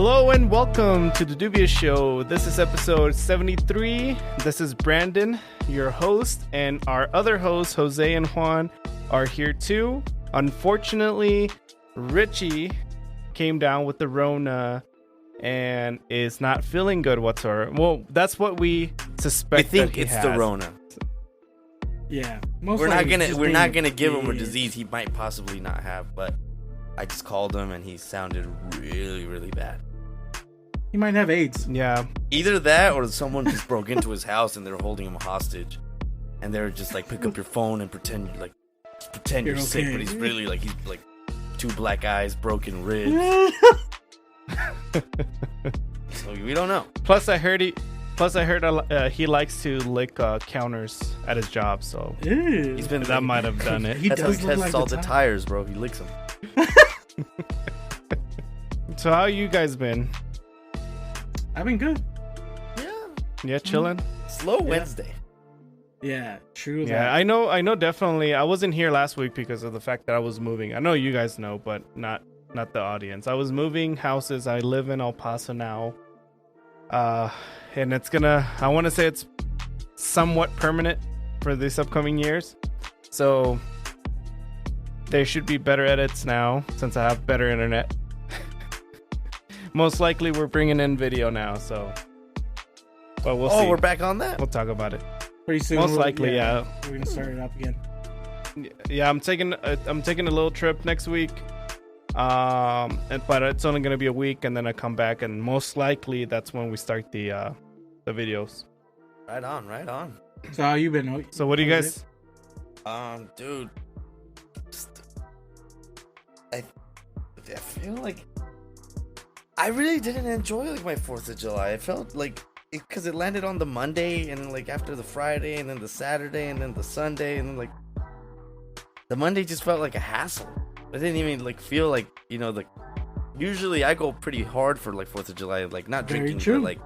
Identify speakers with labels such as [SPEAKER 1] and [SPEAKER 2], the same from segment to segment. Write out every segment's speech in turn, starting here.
[SPEAKER 1] Hello and welcome to the Dubious Show. This is episode 73. This is Brandon, your host, and our other hosts, Jose and Juan, are here too. Unfortunately, Richie came down with the Rona and is not feeling good whatsoever. Well, that's what we suspect.
[SPEAKER 2] We think it's the Rona.
[SPEAKER 3] Yeah,
[SPEAKER 2] we're not gonna give him a disease he might possibly not have, but I just called him and he sounded really, really bad.
[SPEAKER 3] He might have AIDS.
[SPEAKER 1] Yeah.
[SPEAKER 2] Either that or someone just broke into his house and they're holding him hostage, and they're just like, pick up your phone and pretend you're sick,
[SPEAKER 3] okay.
[SPEAKER 2] but he's really like, he's like two black eyes, broken ribs. So we don't know.
[SPEAKER 1] Plus, I heard he likes to lick counters at his job, so
[SPEAKER 2] He's been
[SPEAKER 1] that might have done it.
[SPEAKER 2] That's how he tests all the tires, bro. He licks them.
[SPEAKER 1] So how you guys been?
[SPEAKER 3] I've been good.
[SPEAKER 1] Yeah, chilling.
[SPEAKER 2] Slow Wednesday.
[SPEAKER 3] Yeah, true.
[SPEAKER 1] Yeah, I know definitely. I wasn't here last week because of the fact that I was moving. I know you guys know, but not the audience. I was moving houses. I live in El Paso now. And I want to say it's somewhat permanent for this upcoming years. So there should be better edits now since I have better internet. Most likely we're bringing in video now, so. But we'll see.
[SPEAKER 2] Oh, we're back on that?
[SPEAKER 1] We'll talk about it.
[SPEAKER 3] Pretty soon.
[SPEAKER 1] Most likely, yeah.
[SPEAKER 3] We're going to start it up again.
[SPEAKER 1] Yeah, I'm taking a little trip next week. But it's only going to be a week, and then I come back, and most likely that's when we start the videos.
[SPEAKER 2] Right on.
[SPEAKER 3] So how you been?
[SPEAKER 1] So what do you guys?
[SPEAKER 2] Dude, I feel like I really didn't enjoy like my 4th of July. I felt like because it landed on the Monday, and like after the Friday, and then the Saturday, and then the Sunday, and then like the Monday just felt like a hassle. I didn't even like feel like, like usually I go pretty hard for like 4th of July, like not drinking, but like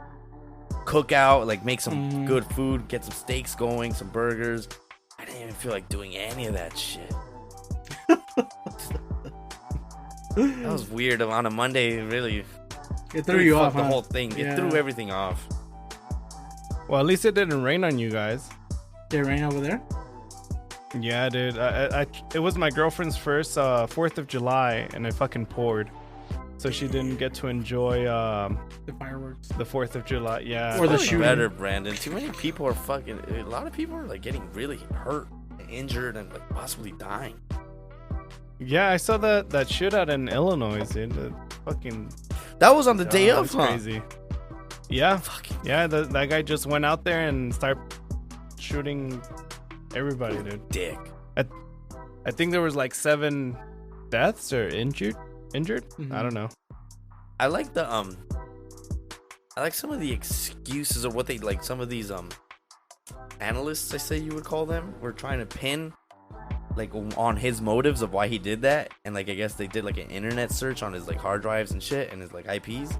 [SPEAKER 2] cook out, like make some good food, get some steaks going, some burgers. I didn't even feel like doing any of that shit. That was weird. On a Monday, really.
[SPEAKER 3] It threw you off,
[SPEAKER 2] the whole thing. It threw everything off.
[SPEAKER 1] Well, at least it didn't rain on you guys.
[SPEAKER 3] Did it rain over there?
[SPEAKER 1] Yeah, dude. It was my girlfriend's first 4th of July, and it fucking poured. So she didn't get to enjoy
[SPEAKER 3] the fireworks.
[SPEAKER 1] The 4th of July, yeah.
[SPEAKER 3] Or the shooting.
[SPEAKER 2] Better, Brandon. Too many people are a lot of people are like getting really hurt, injured, and like possibly dying.
[SPEAKER 1] Yeah, I saw that shootout in Illinois, dude.
[SPEAKER 2] That was on the day of, huh?
[SPEAKER 1] Crazy. Yeah. Yeah, that guy just went out there and started shooting everybody, dude.
[SPEAKER 2] Dick.
[SPEAKER 1] I think there was like 7 deaths or injured. Mm-hmm. I don't know.
[SPEAKER 2] I like some of the excuses or what they like. Some of these analysts, I say you would call them, were trying to pin like on his motives of why he did that, and like I guess they did like an internet search on his like hard drives and shit and his like IPs,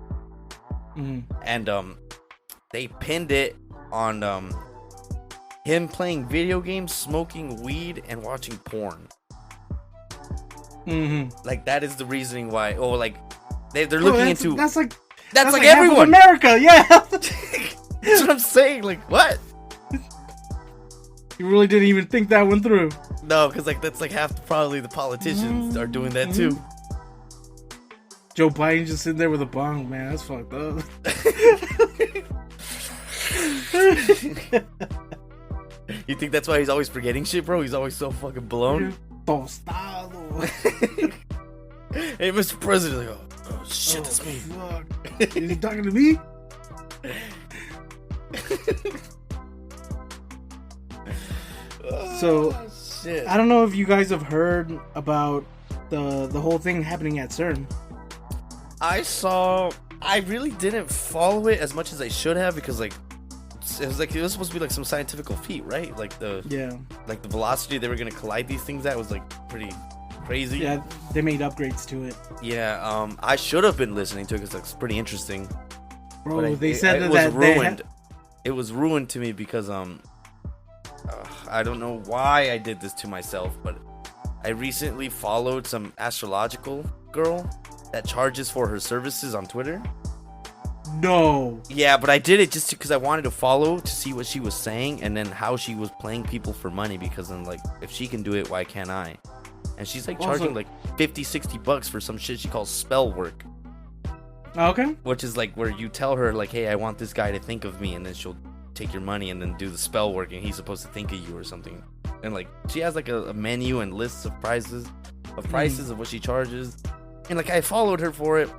[SPEAKER 2] and they pinned it on him playing video games, smoking weed, and watching porn. Like that is the reasoning why. Oh, like they're looking into.
[SPEAKER 3] That's like
[SPEAKER 2] everyone.
[SPEAKER 3] America, yeah.
[SPEAKER 2] That's what I'm saying. Like what?
[SPEAKER 3] You really didn't even think that one through.
[SPEAKER 2] No, because like that's like probably the politicians are doing that too.
[SPEAKER 3] Joe Biden just sitting there with a bong, man. That's fucked up.
[SPEAKER 2] You think that's why he's always forgetting shit, bro? He's always so fucking blown.
[SPEAKER 3] Tostado.
[SPEAKER 2] Hey, Mr. President. Like, oh shit, that's me.
[SPEAKER 3] Fuck. Is he talking to me? So,
[SPEAKER 2] shit.
[SPEAKER 3] I don't know if you guys have heard about the whole thing happening at CERN.
[SPEAKER 2] I really didn't follow it as much as I should have because like it was supposed to be like some scientific feat, right? Like the velocity they were gonna collide these things at was like pretty crazy.
[SPEAKER 3] Yeah, they made upgrades to it.
[SPEAKER 2] Yeah, I should have been listening to it because it's pretty interesting.
[SPEAKER 3] Bro, they said
[SPEAKER 2] it was ruined. It was ruined to me because I don't know why I did this to myself, but I recently followed some astrological girl that charges for her services on Twitter.
[SPEAKER 3] No.
[SPEAKER 2] Yeah, but I did it just because I wanted to follow to see what she was saying and then how she was playing people for money, because I'm like, if she can do it, why can't I? And she's like charging like $50-$60 for some shit she calls spell work.
[SPEAKER 3] Okay.
[SPEAKER 2] Which is like where you tell her like, hey, I want this guy to think of me, and then she'll take your money and then do the spell work, and he's supposed to think of you or something. And like she has like a menu and lists of prices of what she charges. And like I followed her for it.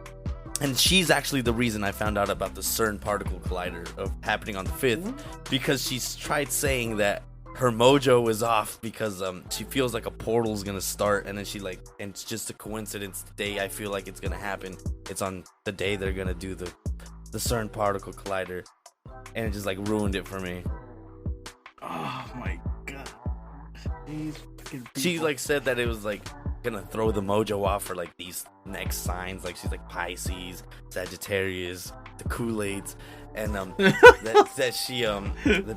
[SPEAKER 2] And she's actually the reason I found out about the CERN particle collider happening on the 5th, because she's tried saying that her mojo is off because she feels like a portal's gonna start, and then and it's just a coincidence. The day I feel like it's gonna happen, it's on the day they're gonna do the CERN particle collider, and it just like ruined it for me.
[SPEAKER 3] Oh my god!
[SPEAKER 2] She like said that it was like gonna throw the mojo off for like these next signs, like she's like Pisces, Sagittarius, the Kool-Aids, and that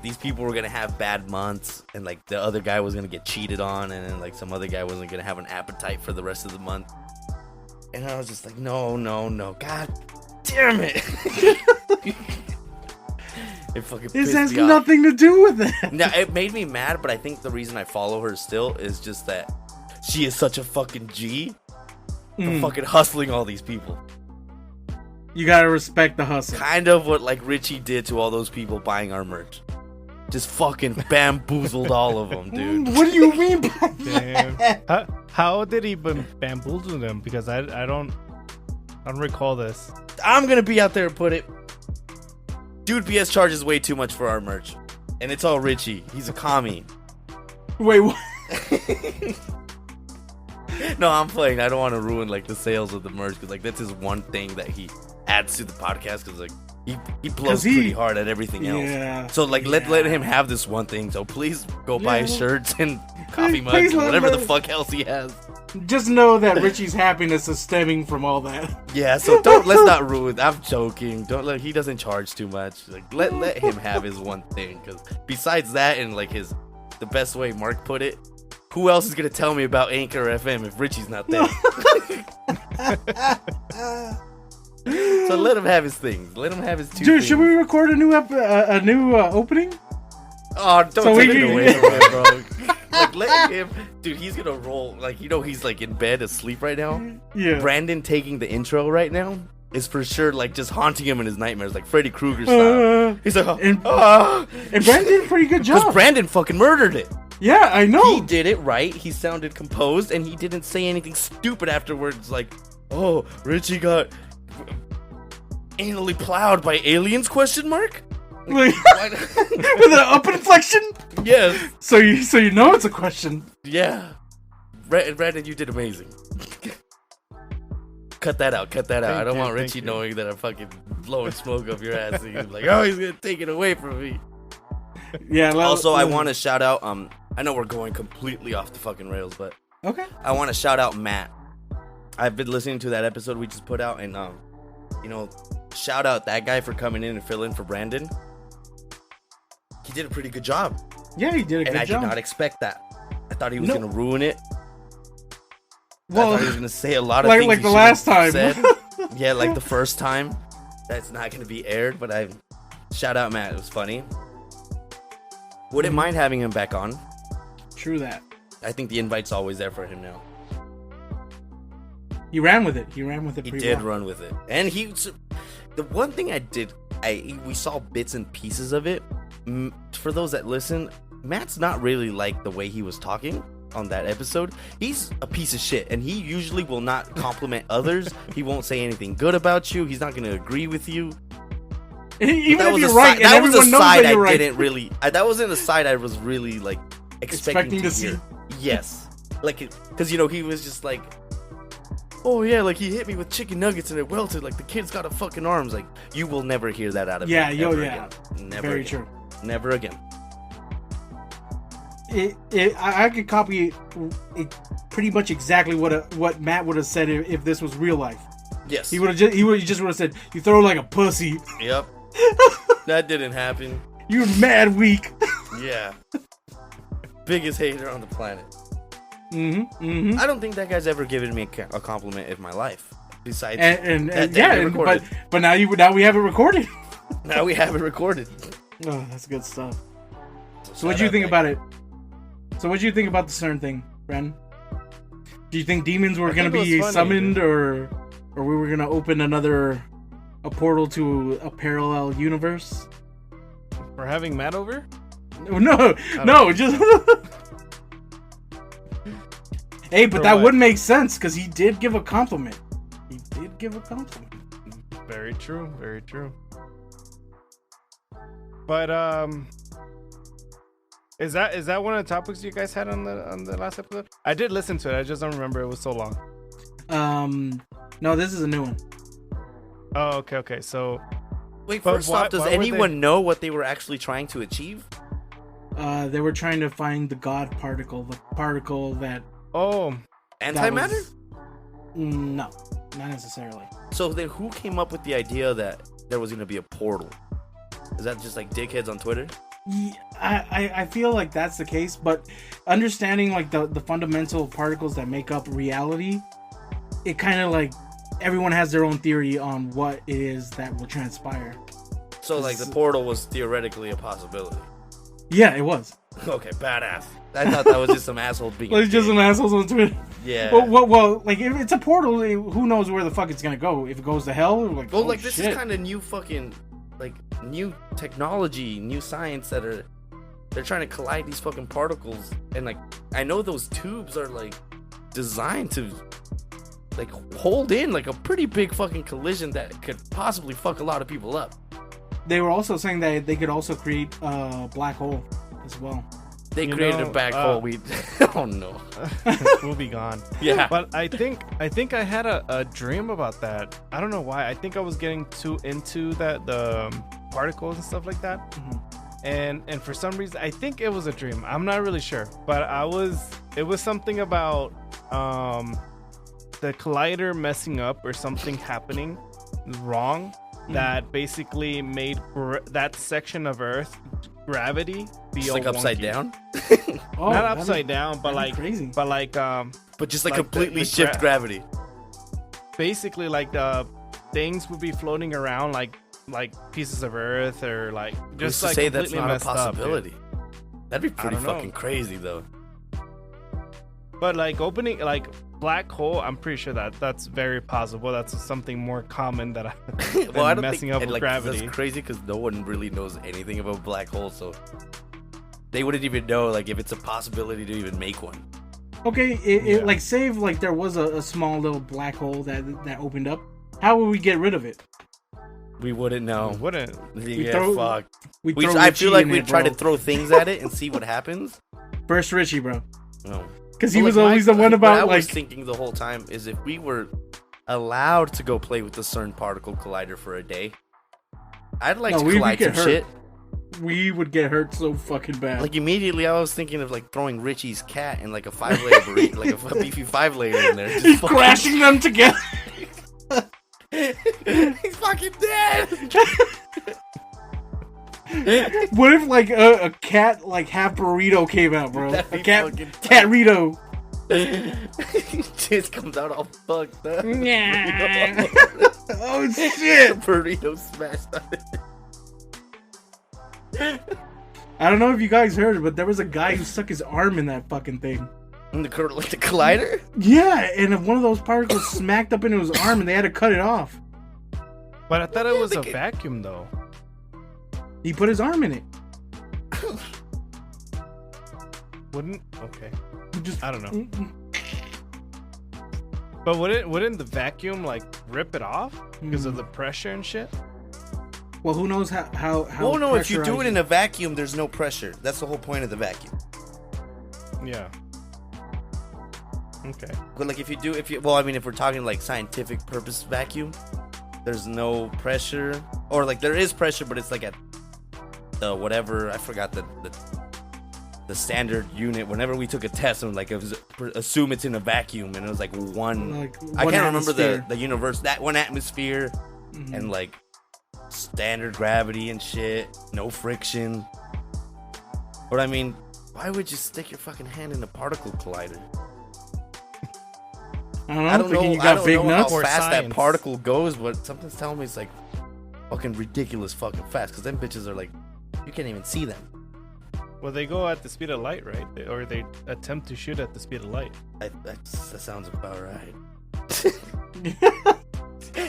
[SPEAKER 2] these people were gonna have bad months, and like the other guy was gonna get cheated on, and then like some other guy wasn't gonna have an appetite for the rest of the month. And I was just like, no, god damn it. It fucking
[SPEAKER 3] this
[SPEAKER 2] pissed
[SPEAKER 3] has
[SPEAKER 2] me off.
[SPEAKER 3] nothing to do with it.
[SPEAKER 2] Now it made me mad, but I think the reason I follow her still is just that she is such a fucking G for fucking hustling all these people.
[SPEAKER 3] You gotta respect the hustle.
[SPEAKER 2] Kind of what like Richie did to all those people buying our merch. Just fucking bamboozled all of them, dude.
[SPEAKER 3] What do you mean by
[SPEAKER 1] Damn. How did he bamboozle them? Because I don't recall this.
[SPEAKER 2] I'm gonna be out there and put it. Dude, BS charges way too much for our merch, and it's all Richie. He's a commie.
[SPEAKER 3] Wait, what?
[SPEAKER 2] No, I'm playing. I don't want to ruin like the sales of the merch, because like that's his one thing that he adds to the podcast, because like he blows pretty hard at everything else.
[SPEAKER 3] Yeah,
[SPEAKER 2] so like let him have this one thing. So please go buy his shirts and coffee mugs
[SPEAKER 3] please
[SPEAKER 2] and whatever the fuck else he has.
[SPEAKER 3] Just know that Richie's happiness is stemming from all that.
[SPEAKER 2] Yeah, so let's not ruin. I'm joking. He doesn't charge too much. Like let him have his one thing, because besides that and like the best way Mark put it, who else is gonna tell me about Anchor FM if Richie's not there? So let him have his things. Let him have his two. Dude,
[SPEAKER 3] things. Should we record a new opening?
[SPEAKER 2] Oh, don't take it away from him, bro. Like let him, dude. He's gonna roll. Like he's like in bed asleep right now.
[SPEAKER 3] Yeah.
[SPEAKER 2] Brandon taking the intro right now is for sure like just haunting him in his nightmares, like Freddy Krueger style. He's like,
[SPEAKER 3] and Brandon did a pretty good job.
[SPEAKER 2] Because Brandon fucking murdered it.
[SPEAKER 3] Yeah, I know.
[SPEAKER 2] He did it right. He sounded composed, and he didn't say anything stupid afterwards. Like, oh, Richie got anally plowed by aliens? Question mark.
[SPEAKER 3] Like, with an up inflection.
[SPEAKER 2] Yes.
[SPEAKER 3] So you know it's a question.
[SPEAKER 2] Yeah. Brandon, you did amazing. Cut that out. I don't want Richie knowing that I'm fucking blowing smoke up your ass. He's like, oh, he's gonna take it away from me.
[SPEAKER 3] Yeah.
[SPEAKER 2] Also, I want to shout out. I know we're going completely off the fucking rails, but
[SPEAKER 3] okay.
[SPEAKER 2] I want to shout out Matt. I've been listening to that episode we just put out, and shout out that guy for coming in and filling for Brandon. He did a pretty good job.
[SPEAKER 3] Yeah, he did a good job.
[SPEAKER 2] And I did not expect that. I thought he was gonna ruin it.
[SPEAKER 3] Well,
[SPEAKER 2] I thought he was gonna say a lot of things
[SPEAKER 3] like the last time.
[SPEAKER 2] Yeah, like the first time. That's not gonna be aired, but I shout out Matt. It was funny. Wouldn't mind having him back on.
[SPEAKER 3] True that.
[SPEAKER 2] I think the invite's always there for him now.
[SPEAKER 3] He ran with it. He
[SPEAKER 2] did run with it. And the one thing I did, we saw bits and pieces of it. For those that listen, Matt's not really like the way he was talking on that episode. He's a piece of shit, and he usually will not compliment others. He won't say anything good about you. He's not going to agree with you.
[SPEAKER 3] Even if you're right, and everyone knows that you're right.
[SPEAKER 2] That wasn't a side I was really like expecting to hear. Yes, like because he was just like, oh yeah, like he hit me with chicken nuggets and it welted. Like the kid's got a fucking arms. Like you will never hear that out of him.
[SPEAKER 3] Yeah,
[SPEAKER 2] again.
[SPEAKER 3] Never. Very true.
[SPEAKER 2] Never again.
[SPEAKER 3] I could copy it pretty much exactly what Matt would have said if this was real life.
[SPEAKER 2] Yes.
[SPEAKER 3] He would have said, "You throw like a pussy."
[SPEAKER 2] Yep. That didn't happen.
[SPEAKER 3] You're mad weak.
[SPEAKER 2] Yeah. Biggest hater on the planet.
[SPEAKER 3] I
[SPEAKER 2] don't think that guy's ever given me a compliment in my life. Besides,
[SPEAKER 3] and
[SPEAKER 2] that
[SPEAKER 3] yeah,
[SPEAKER 2] we recorded.
[SPEAKER 3] but now we have it recorded.
[SPEAKER 2] Now we have it recorded.
[SPEAKER 3] Oh, that's good stuff. So what do you think about it? So what do you think about the CERN thing, Ren? Do you think demons were going to be summoned, or we were going to open a portal to a parallel universe?
[SPEAKER 1] For having Matt over?
[SPEAKER 3] No, just... Hey, but that would make sense, because he did give a compliment.
[SPEAKER 1] Very true, very true. But, is that one of the topics you guys had on the last episode? I did listen to it, I just don't remember, it was so long.
[SPEAKER 3] No, this is a new one.
[SPEAKER 1] Oh, okay, so...
[SPEAKER 2] Wait, first off, does anyone know what they were actually trying to achieve?
[SPEAKER 3] They were trying to find the God particle, the particle that...
[SPEAKER 1] Oh.
[SPEAKER 2] Antimatter?
[SPEAKER 3] No, not necessarily.
[SPEAKER 2] So then who came up with the idea that there was going to be a portal? Is that just like dickheads on Twitter?
[SPEAKER 3] Yeah, I feel like that's the case, but understanding like the fundamental particles that make up reality, it kind of like everyone has their own theory on what it is that will transpire.
[SPEAKER 2] So like the portal was theoretically a possibility.
[SPEAKER 3] Yeah, it was.
[SPEAKER 2] Okay, badass. I thought that was just some asshole being.
[SPEAKER 3] Like just some assholes on Twitter.
[SPEAKER 2] Yeah.
[SPEAKER 3] Well, like if it's a portal, who knows where the fuck it's gonna go? If it goes to hell, like
[SPEAKER 2] this is kind of new fucking like new technology, new science they're trying to collide these fucking particles, and like I know those tubes are like designed to like hold in like a pretty big fucking collision that could possibly fuck a lot of people up.
[SPEAKER 3] They were also saying that they could also create a black hole as well.
[SPEAKER 2] They created a black hole. Oh no,
[SPEAKER 1] we'll be gone.
[SPEAKER 2] Yeah,
[SPEAKER 1] but I think I had a dream about that. I don't know why. I think I was getting too into the particles and stuff like that. Mm-hmm. And for some reason, I think it was a dream. I'm not really sure, but it was something about the collider messing up or something happening wrong that basically made that section of Earth gravity be
[SPEAKER 2] like upside down.
[SPEAKER 1] Not upside down, but like
[SPEAKER 3] crazy.
[SPEAKER 2] But just like completely shift gravity.
[SPEAKER 1] Basically, like the things would be floating around like pieces of Earth, or like just
[SPEAKER 2] to
[SPEAKER 1] like
[SPEAKER 2] say that's not a
[SPEAKER 1] possibility.
[SPEAKER 2] That'd be pretty fucking crazy though.
[SPEAKER 1] But like opening like black hole, I'm pretty sure that's very possible. That's something more common that
[SPEAKER 2] well, I don't
[SPEAKER 1] messing
[SPEAKER 2] think,
[SPEAKER 1] up with
[SPEAKER 2] like,
[SPEAKER 1] gravity.
[SPEAKER 2] That's crazy because no one really knows anything about black holes, so they wouldn't even know like if it's a possibility to even make one.
[SPEAKER 3] Okay, it like say if like there was a small little black hole that opened up, how would we get rid of it?
[SPEAKER 2] We wouldn't know.
[SPEAKER 1] We wouldn't.
[SPEAKER 2] Fuck. I feel like we'd try to throw things at it and see what happens.
[SPEAKER 3] First Richie, bro.
[SPEAKER 2] No.
[SPEAKER 3] Because he was always the one about
[SPEAKER 2] what I was thinking the whole time is if we were allowed to go play with the CERN particle collider for a day, I'd like to collide some shit.
[SPEAKER 3] We would get hurt so fucking bad.
[SPEAKER 2] Like immediately, I was thinking of like throwing Richie's cat in like a 5-layer burrito, like a beefy 5-layer in there,
[SPEAKER 3] just crashing them together.
[SPEAKER 2] He's fucking dead.
[SPEAKER 3] What if like a cat like half burrito came out, bro? A cat Rito.
[SPEAKER 2] Just comes out all fucked up.
[SPEAKER 3] Yeah. Oh shit!
[SPEAKER 2] Burrito smashed on it.
[SPEAKER 3] I don't know if you guys heard, but there was a guy who stuck his arm in that fucking thing.
[SPEAKER 2] Like the collider?
[SPEAKER 3] Yeah, and one of those particles smacked up into his arm, and they had to cut it off.
[SPEAKER 1] But I thought it was a vacuum, though.
[SPEAKER 3] He put his arm in it.
[SPEAKER 1] Wouldn't? Okay. I don't know. But wouldn't the vacuum like rip it off because of the pressure and shit?
[SPEAKER 3] Well, who knows how
[SPEAKER 2] well, no, if you do it in a vacuum, there's no pressure. That's the whole point of the vacuum.
[SPEAKER 1] Yeah. Okay.
[SPEAKER 2] But like if we're talking like scientific purpose vacuum, there's no pressure, or like there is pressure, but it's like at the whatever, I forgot the standard unit. Whenever we took a test and like it was, assume it's in a vacuum, and it was like one I can't remember the universe, that one atmosphere, and like standard gravity and shit, no friction. But I mean, why would you stick your fucking hand in a particle collider? I don't know.
[SPEAKER 3] You
[SPEAKER 2] I
[SPEAKER 3] got
[SPEAKER 2] don't
[SPEAKER 3] big
[SPEAKER 2] know
[SPEAKER 3] nuts.
[SPEAKER 2] how
[SPEAKER 1] Or
[SPEAKER 2] fast that
[SPEAKER 1] science.
[SPEAKER 2] particle goes, but something's telling me it's like fucking ridiculous, fucking fast. Because them bitches are like, you can't even see them.
[SPEAKER 1] Well, they go at the speed of light, right? Or they attempt to shoot at the speed of light.
[SPEAKER 2] That sounds about right.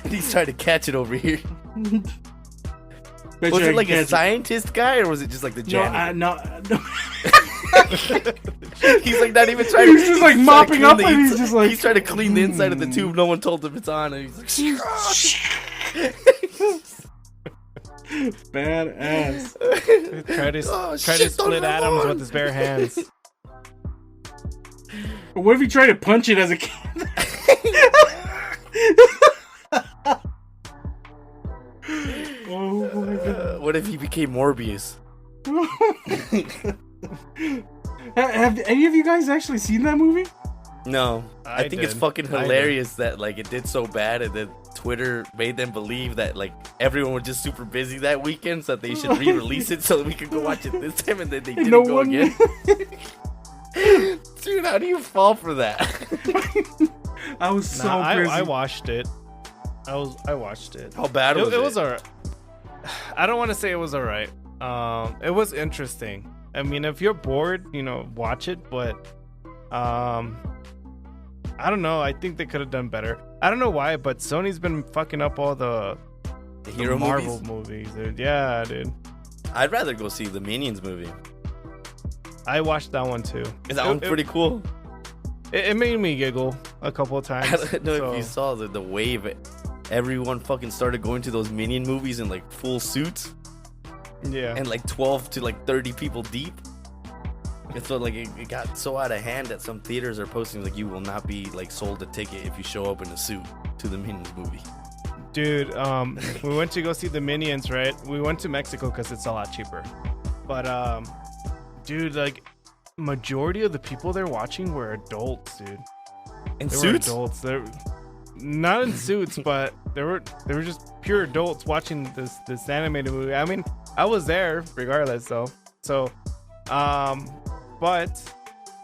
[SPEAKER 2] He's trying to catch it over here. Was it like a scientist guy, or was it just like the janitor?
[SPEAKER 3] No.
[SPEAKER 2] He's like not even trying.
[SPEAKER 3] He's just like mopping up, and he's just like
[SPEAKER 2] he's trying to clean the inside of the tube. No one told him it's on, and he's like,
[SPEAKER 3] badass.
[SPEAKER 1] Try to
[SPEAKER 2] shit,
[SPEAKER 1] split
[SPEAKER 2] don't
[SPEAKER 1] atoms
[SPEAKER 2] run.
[SPEAKER 1] with his bare hands.
[SPEAKER 3] What if he tried to punch it as a kid? Oh my god.
[SPEAKER 2] What if he became Morbius?
[SPEAKER 3] Have any of you guys actually seen that movie?
[SPEAKER 2] No, I think it's
[SPEAKER 1] did.
[SPEAKER 2] fucking
[SPEAKER 1] I
[SPEAKER 2] hilarious that like it did so bad, and then Twitter made them believe that like everyone was just super busy that weekend, so that they should re-release it so that we could go watch it this time, and then they didn't go again. Dude, how do you fall for that?
[SPEAKER 3] I was so busy.
[SPEAKER 1] I watched it. I watched it.
[SPEAKER 2] How bad was it?
[SPEAKER 1] It was alright. I don't want to say it was alright. It was interesting. I mean, if you're bored, watch it. But I don't know. I think they could have done better. I don't know why, but Sony's been fucking up all the
[SPEAKER 2] hero
[SPEAKER 1] Marvel movies, dude. Yeah, dude.
[SPEAKER 2] I'd rather go see the Minions movie.
[SPEAKER 1] I watched that one too.
[SPEAKER 2] That one's pretty cool.
[SPEAKER 1] It made me giggle a couple of times.
[SPEAKER 2] I don't know if you saw the wave. Everyone fucking started going to those Minion movies in like full suits.
[SPEAKER 1] Yeah.
[SPEAKER 2] And like 12 to like 30 people deep. And so like it got so out of hand that some theaters are posting like you will not be like sold a ticket if you show up in a suit to the Minions movie.
[SPEAKER 1] Dude, we went to go see the Minions, right? We went to Mexico because it's a lot cheaper. But dude, like majority of the people they're watching were adults, dude.
[SPEAKER 2] In
[SPEAKER 1] They
[SPEAKER 2] suits?
[SPEAKER 1] were adults. They're not in suits, but they were just pure adults watching this animated movie. I mean, I was there regardless, though. So, but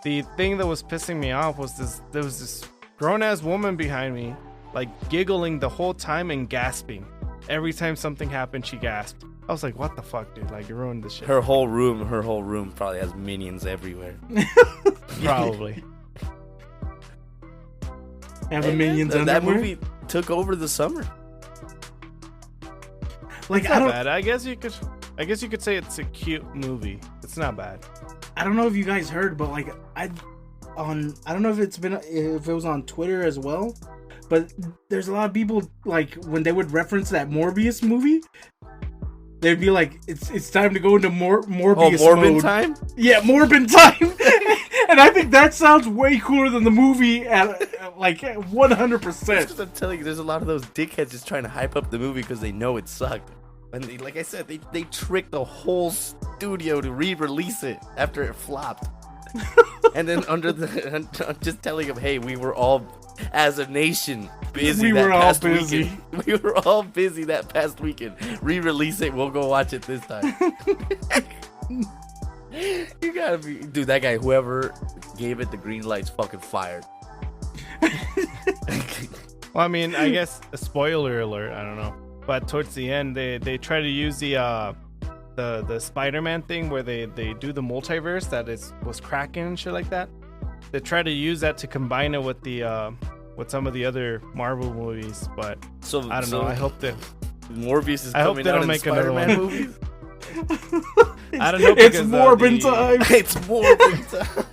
[SPEAKER 1] the thing that was pissing me off was there was this grown ass woman behind me, like giggling the whole time and gasping. Every time something happened, she gasped. I was like, what the fuck, dude? Like, you ruined this shit.
[SPEAKER 2] Her whole room probably has Minions everywhere.
[SPEAKER 1] Probably.
[SPEAKER 3] Have the Minions
[SPEAKER 2] that
[SPEAKER 3] underwear?
[SPEAKER 2] movie took over the summer.
[SPEAKER 3] Like,
[SPEAKER 1] It's not bad. I guess you could say it's a cute movie. It's not bad.
[SPEAKER 3] I don't know if you guys heard, but like I don't know if it was on Twitter as well, but there's a lot of people like when they would reference that Morbius movie, they'd be like, it's time to go into Morbius
[SPEAKER 2] Morbin
[SPEAKER 3] mode.
[SPEAKER 2] time?
[SPEAKER 3] Yeah, Morbin time. And I think that sounds way cooler than the movie at like 100%.
[SPEAKER 2] I'm telling you, there's a lot of those dickheads just trying to hype up the movie because they know it sucked. And like I said, they tricked the whole studio to re-release it after it flopped. And then just telling them, hey, we were all, as a nation, busy that past weekend. We were all busy that past weekend. Re-release it, we'll go watch it this time. You gotta be, dude, that guy, whoever gave it the green light's fucking fired.
[SPEAKER 1] Well, I mean, I guess a spoiler alert. I don't know, but towards the end, they try to use the Spider-Man thing where they do the multiverse that was cracking and shit like that. They try to use that to combine it with the with some of the other Marvel movies, but I don't know. I hope that
[SPEAKER 2] Morbius is
[SPEAKER 1] I hope
[SPEAKER 2] coming
[SPEAKER 1] they
[SPEAKER 2] out
[SPEAKER 1] don't
[SPEAKER 2] in
[SPEAKER 1] make another
[SPEAKER 2] Spider-Man
[SPEAKER 1] one.
[SPEAKER 2] movies.
[SPEAKER 1] I don't know.
[SPEAKER 3] It's
[SPEAKER 1] Because,
[SPEAKER 3] Morbin time.
[SPEAKER 2] It's Morbin time.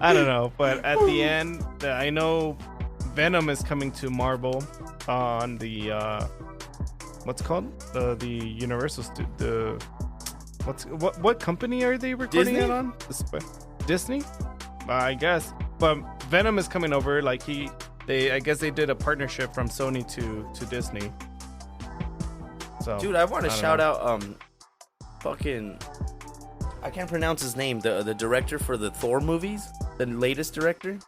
[SPEAKER 1] I don't know, but at the end, I know Venom is coming to Marvel on the what's it called the Universal what company are they recording
[SPEAKER 2] Disney?
[SPEAKER 1] it on? Disney, I guess. But Venom is coming over. Like I guess they did a partnership from Sony to Disney. So,
[SPEAKER 2] Dude, I want to
[SPEAKER 1] don't
[SPEAKER 2] shout
[SPEAKER 1] know.
[SPEAKER 2] out fucking, I can't pronounce his name, the director for the Thor movies, the latest director.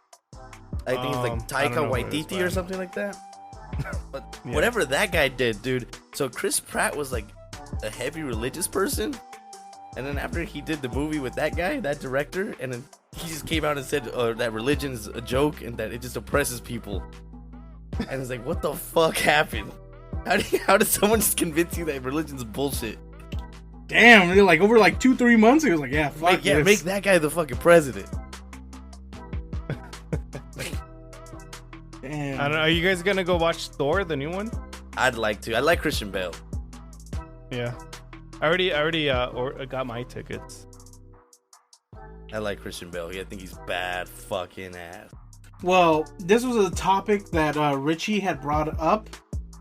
[SPEAKER 2] I think it's like
[SPEAKER 1] I don't
[SPEAKER 2] Taika
[SPEAKER 1] know who it is,
[SPEAKER 2] Waititi
[SPEAKER 1] but-
[SPEAKER 2] or something like that. But
[SPEAKER 1] Yeah.
[SPEAKER 2] whatever that guy did, dude. So Chris Pratt was like a heavy religious person, and then after he did the movie with that guy, that director, and then he just came out and said that religion is a joke and that it just oppresses people. And it's like, what the fuck happened? How did someone just convince you that religion's bullshit?
[SPEAKER 3] Damn, like over like 2-3 months, he was like, yeah, fuck this.
[SPEAKER 2] Make that guy the fucking president.
[SPEAKER 3] Damn.
[SPEAKER 1] I don't know. Are you guys gonna go watch Thor, the new one?
[SPEAKER 2] I'd like to. I like Christian Bale.
[SPEAKER 1] Yeah, I already got my tickets.
[SPEAKER 2] I like Christian Bale. I think he's bad fucking ass.
[SPEAKER 3] Well, this was a topic that Richie had brought up,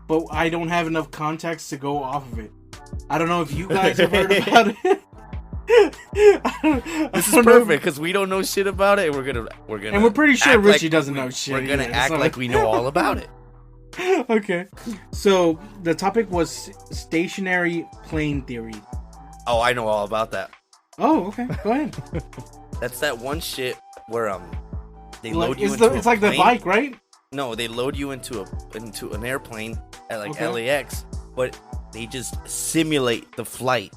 [SPEAKER 3] but I don't have enough context to go off of it. I don't know if you guys have heard about it.
[SPEAKER 2] This is perfect because we don't know shit about it. We're gonna,
[SPEAKER 3] and we're pretty sure Richie doesn't know shit.
[SPEAKER 2] We're gonna
[SPEAKER 3] either,
[SPEAKER 2] act like we know all about it.
[SPEAKER 3] Okay, so the topic was stationary plane theory.
[SPEAKER 2] Oh, I know all about that.
[SPEAKER 3] Oh, okay, go ahead.
[SPEAKER 2] That's that one shit where they
[SPEAKER 3] like,
[SPEAKER 2] load you into
[SPEAKER 3] it's
[SPEAKER 2] a
[SPEAKER 3] like
[SPEAKER 2] plane.
[SPEAKER 3] the bike, right?
[SPEAKER 2] No, they load you into an airplane at like
[SPEAKER 3] Okay.
[SPEAKER 2] LAX, but they just simulate the flight.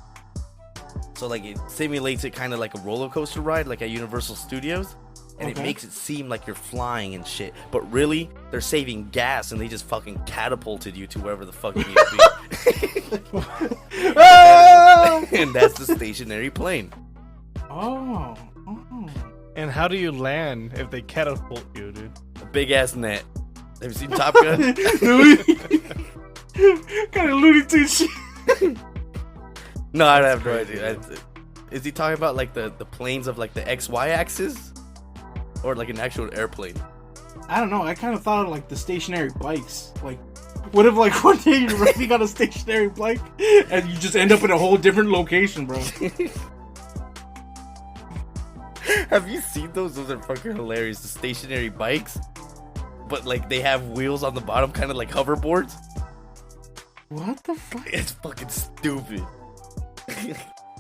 [SPEAKER 2] So like it simulates it kind of like a roller coaster ride, like at Universal Studios, and it makes it seem like you're flying and shit. But really, they're saving gas, and they just fucking catapulted you to wherever the fuck you need to be. And that's the stationary plane.
[SPEAKER 3] Oh.
[SPEAKER 1] And how do you land if they catapult you, dude?
[SPEAKER 2] A big ass net. Have you seen Top Gun?
[SPEAKER 3] Kind of Looney Tunes shit.
[SPEAKER 2] No, I have no idea. Is he talking about like the planes of like the XY axis, or like an actual airplane?
[SPEAKER 3] I don't know. I kind of thought of like the stationary bikes. Like, what if like one day you're riding on a stationary bike and you just end up in a whole different location, bro?
[SPEAKER 2] Have you seen those? Those are fucking hilarious. The stationary bikes, but like they have wheels on the bottom, kind of like hoverboards.
[SPEAKER 3] What the fuck?
[SPEAKER 2] It's fucking stupid.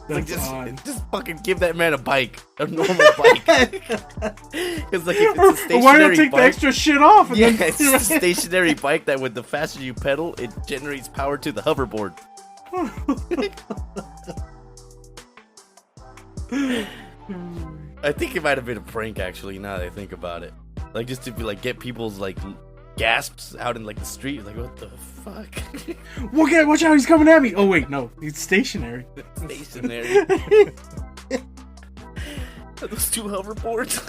[SPEAKER 3] That's
[SPEAKER 2] just fucking give that man a bike, a normal bike. It's like it's a stationary
[SPEAKER 3] why don't take
[SPEAKER 2] bike.
[SPEAKER 3] the extra shit off? And then
[SPEAKER 2] It's just a stationary bike that, with the faster you pedal, it generates power to the hoverboard. I think it might have been a prank, actually. Now that I think about it, like just to be like get people's like gasps out in like the street. Like, what the fuck?
[SPEAKER 3] Watch out! He's coming at me. Oh wait, no, he's stationary.
[SPEAKER 2] Stationary. Are those two hoverboards?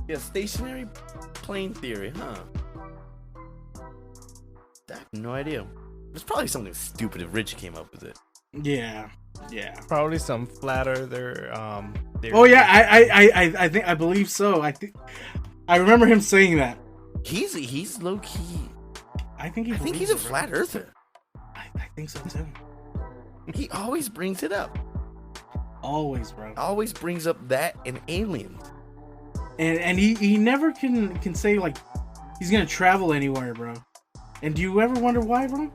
[SPEAKER 2] Yeah, stationary plane theory, huh? I have no idea. It's probably something stupid if Rich came up with it.
[SPEAKER 3] Yeah.
[SPEAKER 1] Probably some flat earther.
[SPEAKER 3] Oh yeah, I believe so. I remember him saying that.
[SPEAKER 2] He's low key.
[SPEAKER 3] I think
[SPEAKER 2] he's a flat earther.
[SPEAKER 3] I think so too.
[SPEAKER 2] He always brings it up.
[SPEAKER 3] Always, bro.
[SPEAKER 2] Always brings up that and aliens.
[SPEAKER 3] And he never can say like he's gonna travel anywhere, bro. And do you ever wonder why, bro?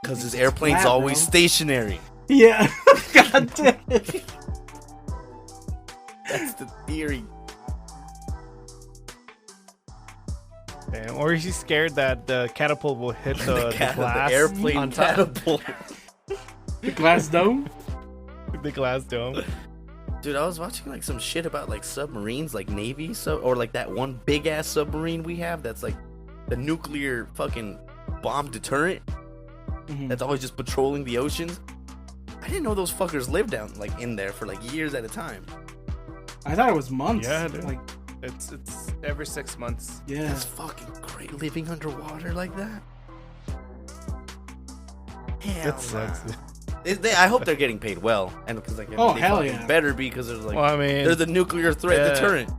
[SPEAKER 2] Because his airplane's
[SPEAKER 3] flat,
[SPEAKER 2] always
[SPEAKER 3] bro.
[SPEAKER 2] stationary.
[SPEAKER 3] Yeah. God damn it.
[SPEAKER 2] That's the theory.
[SPEAKER 1] Damn. Or is he scared that the catapult will hit the glass?
[SPEAKER 2] The airplane
[SPEAKER 1] on top?
[SPEAKER 2] catapult.
[SPEAKER 3] The glass dome?
[SPEAKER 1] The glass dome.
[SPEAKER 2] Dude, I was watching like some shit about like submarines, like Navy, or like that one big ass submarine we have that's like the nuclear fucking bomb deterrent.
[SPEAKER 3] Mm-hmm.
[SPEAKER 2] That's always just patrolling the oceans. I didn't know those fuckers lived down like in there for like years at a time.
[SPEAKER 3] I thought it was months.
[SPEAKER 1] Yeah, dude.
[SPEAKER 3] Like,
[SPEAKER 1] It's every 6 months.
[SPEAKER 3] yeah.
[SPEAKER 2] That's fucking great, living underwater like that. Hell
[SPEAKER 1] That sucks.
[SPEAKER 2] I hope they're getting paid well, and because like
[SPEAKER 3] Oh,
[SPEAKER 2] they
[SPEAKER 3] hell
[SPEAKER 2] fucking
[SPEAKER 3] yeah.
[SPEAKER 2] better because they're like
[SPEAKER 1] Well, I mean,
[SPEAKER 2] they're the nuclear threat deterrent.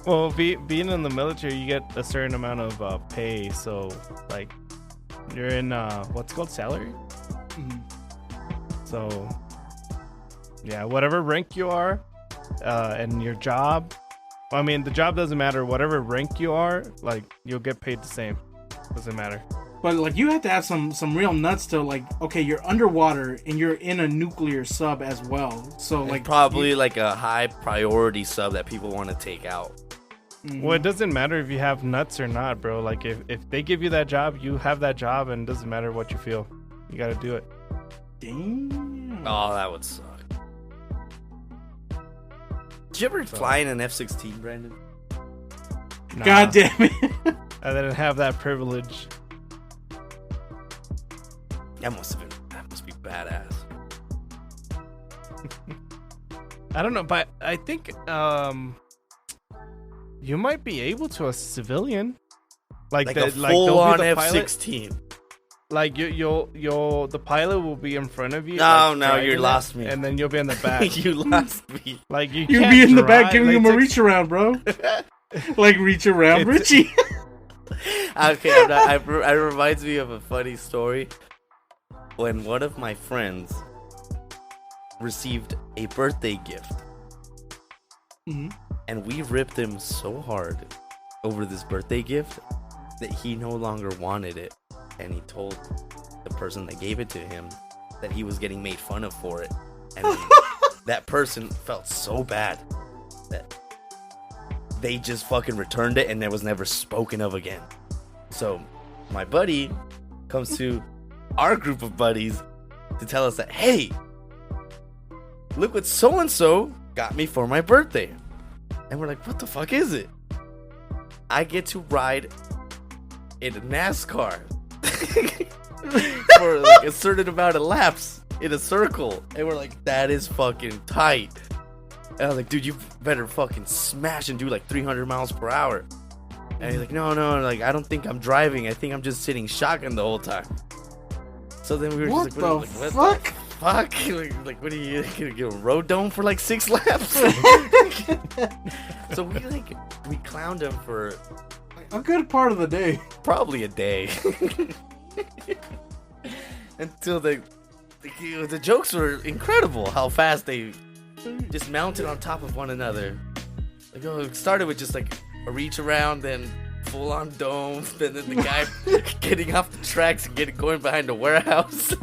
[SPEAKER 1] well, being in the military, you get a certain amount of pay. So, like, you're in what's called salary.
[SPEAKER 3] Mhm.
[SPEAKER 1] So, yeah, whatever rank you are, and your job. I mean, the job doesn't matter. Whatever rank you are, like, you'll get paid the same. Doesn't matter.
[SPEAKER 3] But like you have to have some real nuts to like, okay, you're underwater and you're in a nuclear sub as well. So
[SPEAKER 2] Like
[SPEAKER 3] like
[SPEAKER 2] probably like a high priority sub that people want to take out.
[SPEAKER 1] Well, it doesn't matter if you have nuts or not, bro. Like if they give you that job, you have that job, and it doesn't matter what you feel. You got to do it.
[SPEAKER 3] Damn.
[SPEAKER 2] Oh, that would suck. Did you ever fly in an F-16, Brandon?
[SPEAKER 3] Nah. God damn it.
[SPEAKER 1] I didn't have that privilege.
[SPEAKER 2] That must be badass.
[SPEAKER 1] I don't know, but I think you might be able to a civilian. Like
[SPEAKER 2] a full-on F-16.
[SPEAKER 1] Like the pilot will be in front of you.
[SPEAKER 2] No, you lost me.
[SPEAKER 1] And then you'll be in the back.
[SPEAKER 2] You lost me.
[SPEAKER 1] Like
[SPEAKER 3] you'll be in the back giving him a reach around, bro. Like reach around, Richie.
[SPEAKER 2] Okay, it reminds me of a funny story. When one of my friends received a birthday gift, and we ripped him so hard over this birthday gift that he no longer wanted it. And he told the person that gave it to him that he was getting made fun of for it. And that person felt so bad that they just fucking returned it and it was never spoken of again. So my buddy comes to our group of buddies to tell us that, hey, look what so-and-so got me for my birthday. And we're like, what the fuck is it? I get to ride in a NASCAR for like a certain amount of laps in a circle. And we're like, that is fucking tight. And I was like, dude, you better fucking smash and do like 300 miles per hour. And he's like, no, like, I don't think I'm driving. I think I'm just sitting shotgun the whole time. So then we were
[SPEAKER 3] what
[SPEAKER 2] just like, what the fuck? Like, what are you gonna get a road dome for like 6 laps? So we clowned him for
[SPEAKER 3] a good part of the day.
[SPEAKER 2] Probably a day. Until the jokes were incredible. How fast they just mounted on top of one another. Like, it started with just like a reach around, then full on dome, and then the guy getting off the tracks and going behind the warehouse.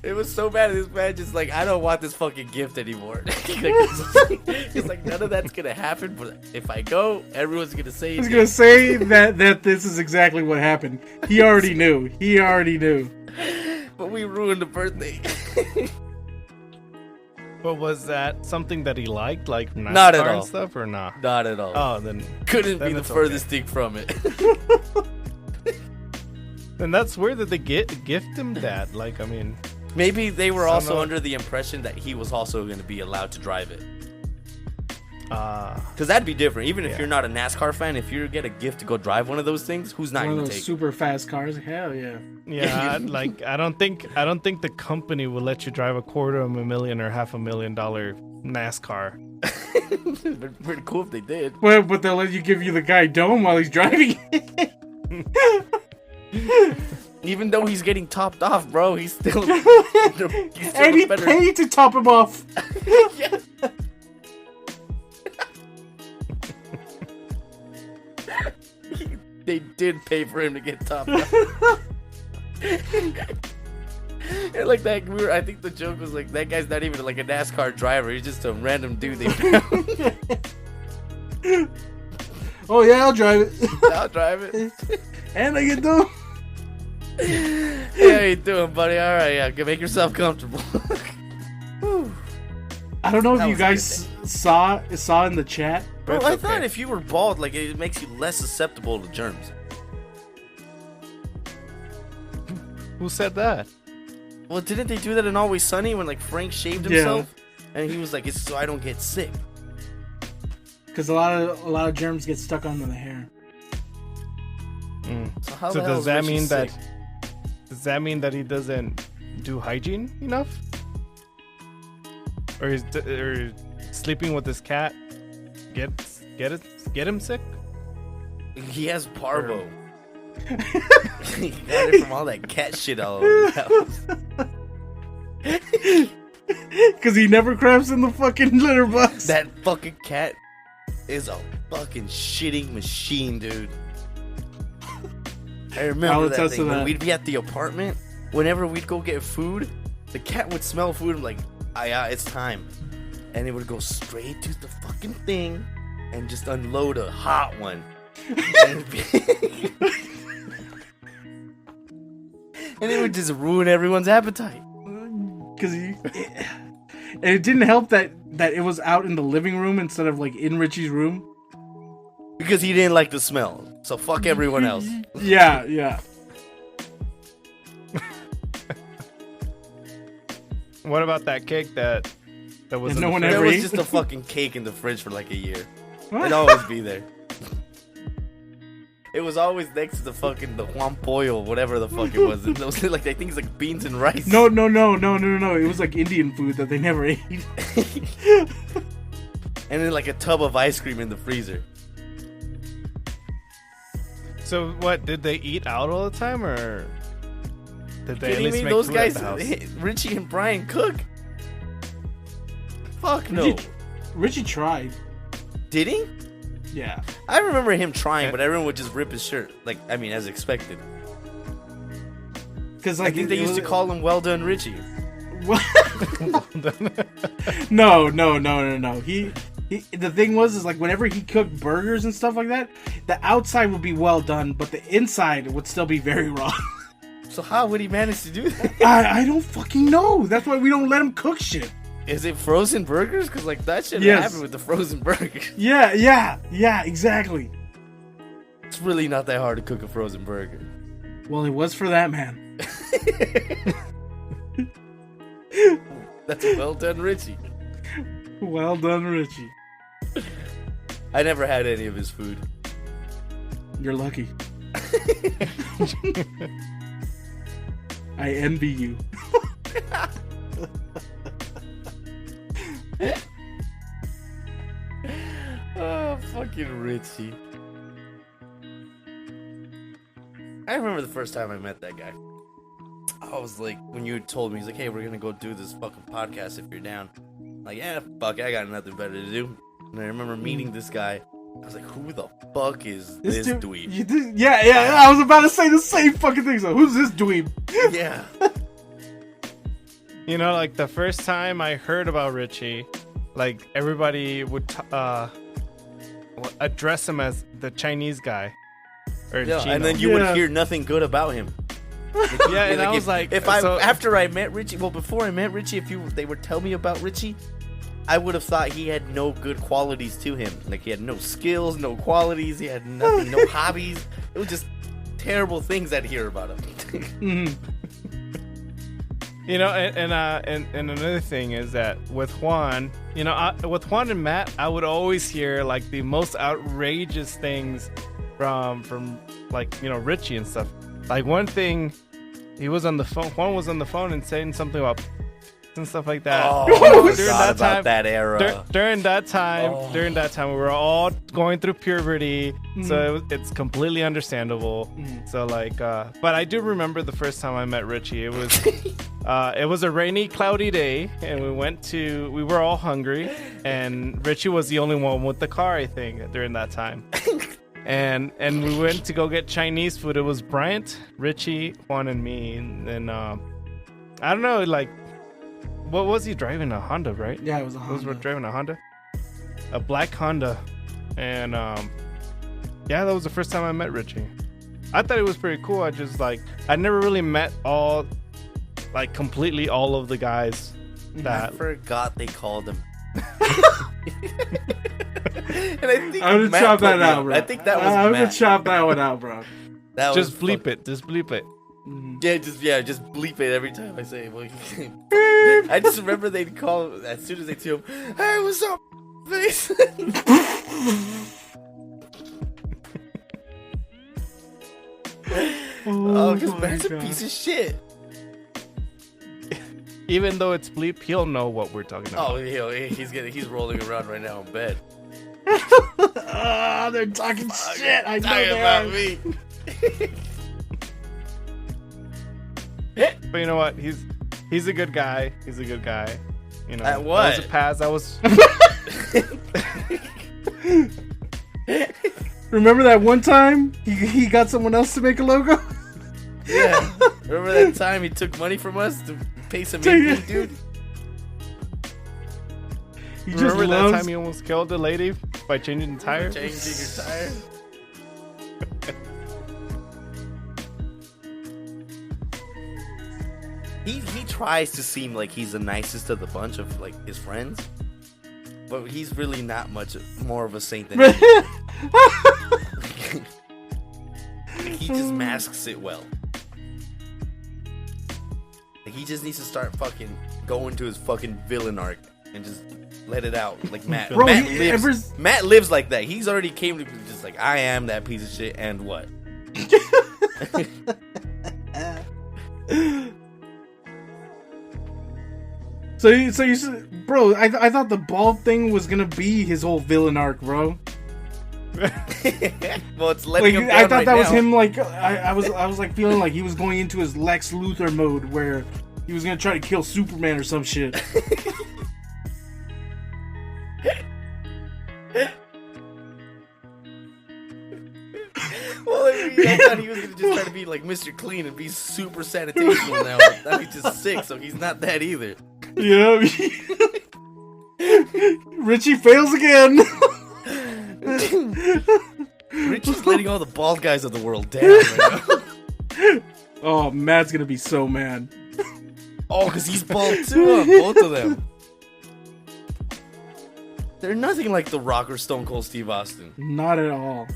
[SPEAKER 2] It was so bad. This man just like, I don't want this fucking gift anymore. He's like, none of that's gonna happen. But if I go, everyone's gonna say.
[SPEAKER 3] He's gonna say that this is exactly what happened. He already knew. But
[SPEAKER 2] we ruined the birthday.
[SPEAKER 1] But was that something that he liked, like NASCAR
[SPEAKER 2] not at all
[SPEAKER 1] and stuff, or not?
[SPEAKER 2] Not at all.
[SPEAKER 1] Oh, then
[SPEAKER 2] couldn't be the furthest thing from it.
[SPEAKER 1] Then that's weird that they gift him that. Like, I mean,
[SPEAKER 2] maybe they were also under the impression that he was also going to be allowed to drive it. Because that'd be different. Even if you're not a NASCAR fan, if you get a gift to go drive one of those things, who's not going to take
[SPEAKER 3] super fast cars? Hell yeah.
[SPEAKER 1] Yeah, like I don't think the company will let you drive $250,000 or $500,000 NASCAR.
[SPEAKER 2] It'd be pretty cool if they did.
[SPEAKER 3] Well, but they'll let you give you the guy dome while he's driving.
[SPEAKER 2] Even though he's getting topped off, bro, he's still
[SPEAKER 3] and he paid to top him off.
[SPEAKER 2] Yeah. They did pay for him to get topped off. And like that, I think the joke was like, that guy's not even like a NASCAR driver. He's just a random dude they found.
[SPEAKER 3] Oh yeah, I'll drive it.
[SPEAKER 2] I'll drive it.
[SPEAKER 3] And I get dome.
[SPEAKER 2] Hey, how you doing, buddy? All right, yeah, make yourself comfortable.
[SPEAKER 3] I don't know if you guys saw in the chat.
[SPEAKER 2] Bro, I thought if you were bald, like, it makes you less susceptible to germs.
[SPEAKER 1] Who said that?
[SPEAKER 2] Well, didn't they do that in Always Sunny when like Frank shaved himself? Yeah. And he was like, "It's so I don't get sick."
[SPEAKER 3] Because a lot of germs get stuck onto the hair.
[SPEAKER 2] So
[SPEAKER 1] does that mean that he doesn't do hygiene enough, or is sleeping with his cat get him sick?
[SPEAKER 2] He has parvo. He got it from all that cat shit all over his house.
[SPEAKER 3] Because he never craps in the fucking litter box.
[SPEAKER 2] That fucking cat is a fucking shitting machine, dude. I remember that thing when we'd be at the apartment. Whenever we'd go get food, The cat would smell food and like, yeah, it's time. And it would go straight to the fucking thing and just unload a hot one. And it would just ruin everyone's appetite.
[SPEAKER 3] Because and it didn't help that it was out in the living room instead of like in Richie's room.
[SPEAKER 2] Because he didn't like the smell. So fuck everyone else.
[SPEAKER 3] Yeah.
[SPEAKER 1] What about that cake that was
[SPEAKER 3] no one
[SPEAKER 2] There
[SPEAKER 3] ever
[SPEAKER 2] was
[SPEAKER 3] ate?
[SPEAKER 2] just a fucking cake in the fridge for like a year.
[SPEAKER 3] What?
[SPEAKER 2] It'd always be there. It was always next to the Juan Pollo, whatever the fuck it was. It was like, I think it's like beans and rice.
[SPEAKER 3] No. It was like Indian food that they never ate.
[SPEAKER 2] And then like a tub of ice cream in the freezer.
[SPEAKER 1] So what, did they eat out all the time, or did they at
[SPEAKER 2] Kidding
[SPEAKER 1] least
[SPEAKER 2] me?
[SPEAKER 1] make
[SPEAKER 2] Those
[SPEAKER 1] food
[SPEAKER 2] guys,
[SPEAKER 1] at the house?
[SPEAKER 2] Richie and Brian cook. Fuck no.
[SPEAKER 3] Richie tried.
[SPEAKER 2] Did he?
[SPEAKER 3] Yeah.
[SPEAKER 2] I remember him trying, but everyone would just rip his shirt. Like, I mean, as expected.
[SPEAKER 3] Because
[SPEAKER 2] I think they used to call him "Well Done, Richie."
[SPEAKER 3] No. He the thing was like whenever he cooked burgers and stuff like that, the outside would be well done, but the inside would still be very raw.
[SPEAKER 2] So how would he manage to do that?
[SPEAKER 3] I don't fucking know. That's why we don't let him cook shit.
[SPEAKER 2] Is it frozen burgers? Because like that shit
[SPEAKER 3] Yes.
[SPEAKER 2] happened with the frozen burgers.
[SPEAKER 3] Yeah, exactly.
[SPEAKER 2] It's really not that hard to cook a frozen burger.
[SPEAKER 3] Well, it was for that man.
[SPEAKER 2] That's well done, Richie.
[SPEAKER 3] Well done, Richie.
[SPEAKER 2] I never had any of his food.
[SPEAKER 3] You're lucky. I envy you.
[SPEAKER 2] Oh, fucking Richie. I remember the first time I met that guy. I was like, when you told me, he's like, hey, we're gonna go do this fucking podcast if you're down. I'm like, yeah, fuck, I got nothing better to do. And I remember meeting this guy. I was like, who the fuck is this dweeb?
[SPEAKER 3] Yeah, I was about to say the same fucking thing. So, who's this dweeb?
[SPEAKER 2] Yeah.
[SPEAKER 1] You know, like the first time I heard about Richie, like everybody would address him as the Chinese guy. Or
[SPEAKER 2] Yeah,
[SPEAKER 1] Chino.
[SPEAKER 2] and then you would hear nothing good about him.
[SPEAKER 1] Yeah, and I was like,
[SPEAKER 2] after I met Richie, before I met Richie, they would tell me about Richie, I would have thought he had no good qualities to him. Like he had no skills, no qualities, he had nothing, no hobbies. It was just terrible things I'd hear about him.
[SPEAKER 3] Mm-hmm.
[SPEAKER 1] You know, and another thing is that with Juan, you know, with Juan and Matt, I would always hear like the most outrageous things from like, you know, Richie and stuff. Like one thing, he was on the phone. Juan was on the phone and saying something about and stuff like that.
[SPEAKER 2] Oh,
[SPEAKER 1] during
[SPEAKER 2] forgot about that era.
[SPEAKER 1] During that time, we were all going through puberty, so it's completely understandable. So like, but I do remember the first time I met Richie. It was a rainy, cloudy day, and we were all hungry, and Richie was the only one with the car, I think, during that time. And we went to go get Chinese food. It was Bryant, Richie, Juan, and me. And I don't know, like, what was he driving? A Honda, right?
[SPEAKER 3] Yeah, it was a Honda.
[SPEAKER 1] He was driving a Honda, a black Honda. And yeah, that was the first time I met Richie. I thought it was pretty cool. I never really met completely all of the guys that.
[SPEAKER 2] I forgot they called him. And I think
[SPEAKER 3] I'm gonna chop that out, bro.
[SPEAKER 2] I think that was
[SPEAKER 3] I'm
[SPEAKER 2] Matt.
[SPEAKER 3] gonna chop that one out, bro.
[SPEAKER 1] Just bleep it. Just bleep it.
[SPEAKER 2] Just bleep it every time I say it. Well, I just remember they'd call as soon as they see him. Hey, what's up, face? Oh, because Matt's a piece of shit.
[SPEAKER 1] Even though it's bleep, he'll know what we're talking about.
[SPEAKER 2] Oh, he's rolling around right now in bed.
[SPEAKER 3] They're talking shit. I know
[SPEAKER 2] Talking
[SPEAKER 3] they
[SPEAKER 2] about
[SPEAKER 3] are.
[SPEAKER 2] me.
[SPEAKER 1] But you know what? He's a good guy. He's a good guy. You know,
[SPEAKER 2] At what?
[SPEAKER 1] That was a pass. That was.
[SPEAKER 3] Remember that one time he got someone else to make a logo?
[SPEAKER 2] Yeah. Remember that time he took money from us to pay some Indian dude.
[SPEAKER 3] He just
[SPEAKER 1] Remember
[SPEAKER 3] loves...
[SPEAKER 1] that time he almost killed the lady by changing the tire?
[SPEAKER 2] Changing your tire. He tries to seem like he's the nicest of the bunch of like his friends, but he's really not much more of a saint than he is. He just masks it well. Like, he just needs to start fucking going to his fucking villain arc and just let it out. Like Matt.
[SPEAKER 3] Bro,
[SPEAKER 2] Matt lives like that. He's already came to just like, I am that piece of shit and what?
[SPEAKER 3] So you, bro, I thought the bald thing was gonna be his whole villain arc, bro.
[SPEAKER 2] Well, it's letting him down
[SPEAKER 3] I thought
[SPEAKER 2] right
[SPEAKER 3] that was
[SPEAKER 2] now.
[SPEAKER 3] him. Like I was like feeling like he was going into his Lex Luthor mode where he was gonna try to kill Superman or some shit.
[SPEAKER 2] Well, I thought he was gonna just try to be like Mr. Clean and be super sanitational now. That'd be just sick. So he's not that either.
[SPEAKER 3] Yeah. Richie fails again.
[SPEAKER 2] Richie's letting all the bald guys of the world down right now.
[SPEAKER 3] Oh, Matt's gonna be so mad.
[SPEAKER 2] Oh, because he's bald too, huh? Both of them. They're nothing like The Rock or Stone Cold Steve Austin.
[SPEAKER 3] Not at all.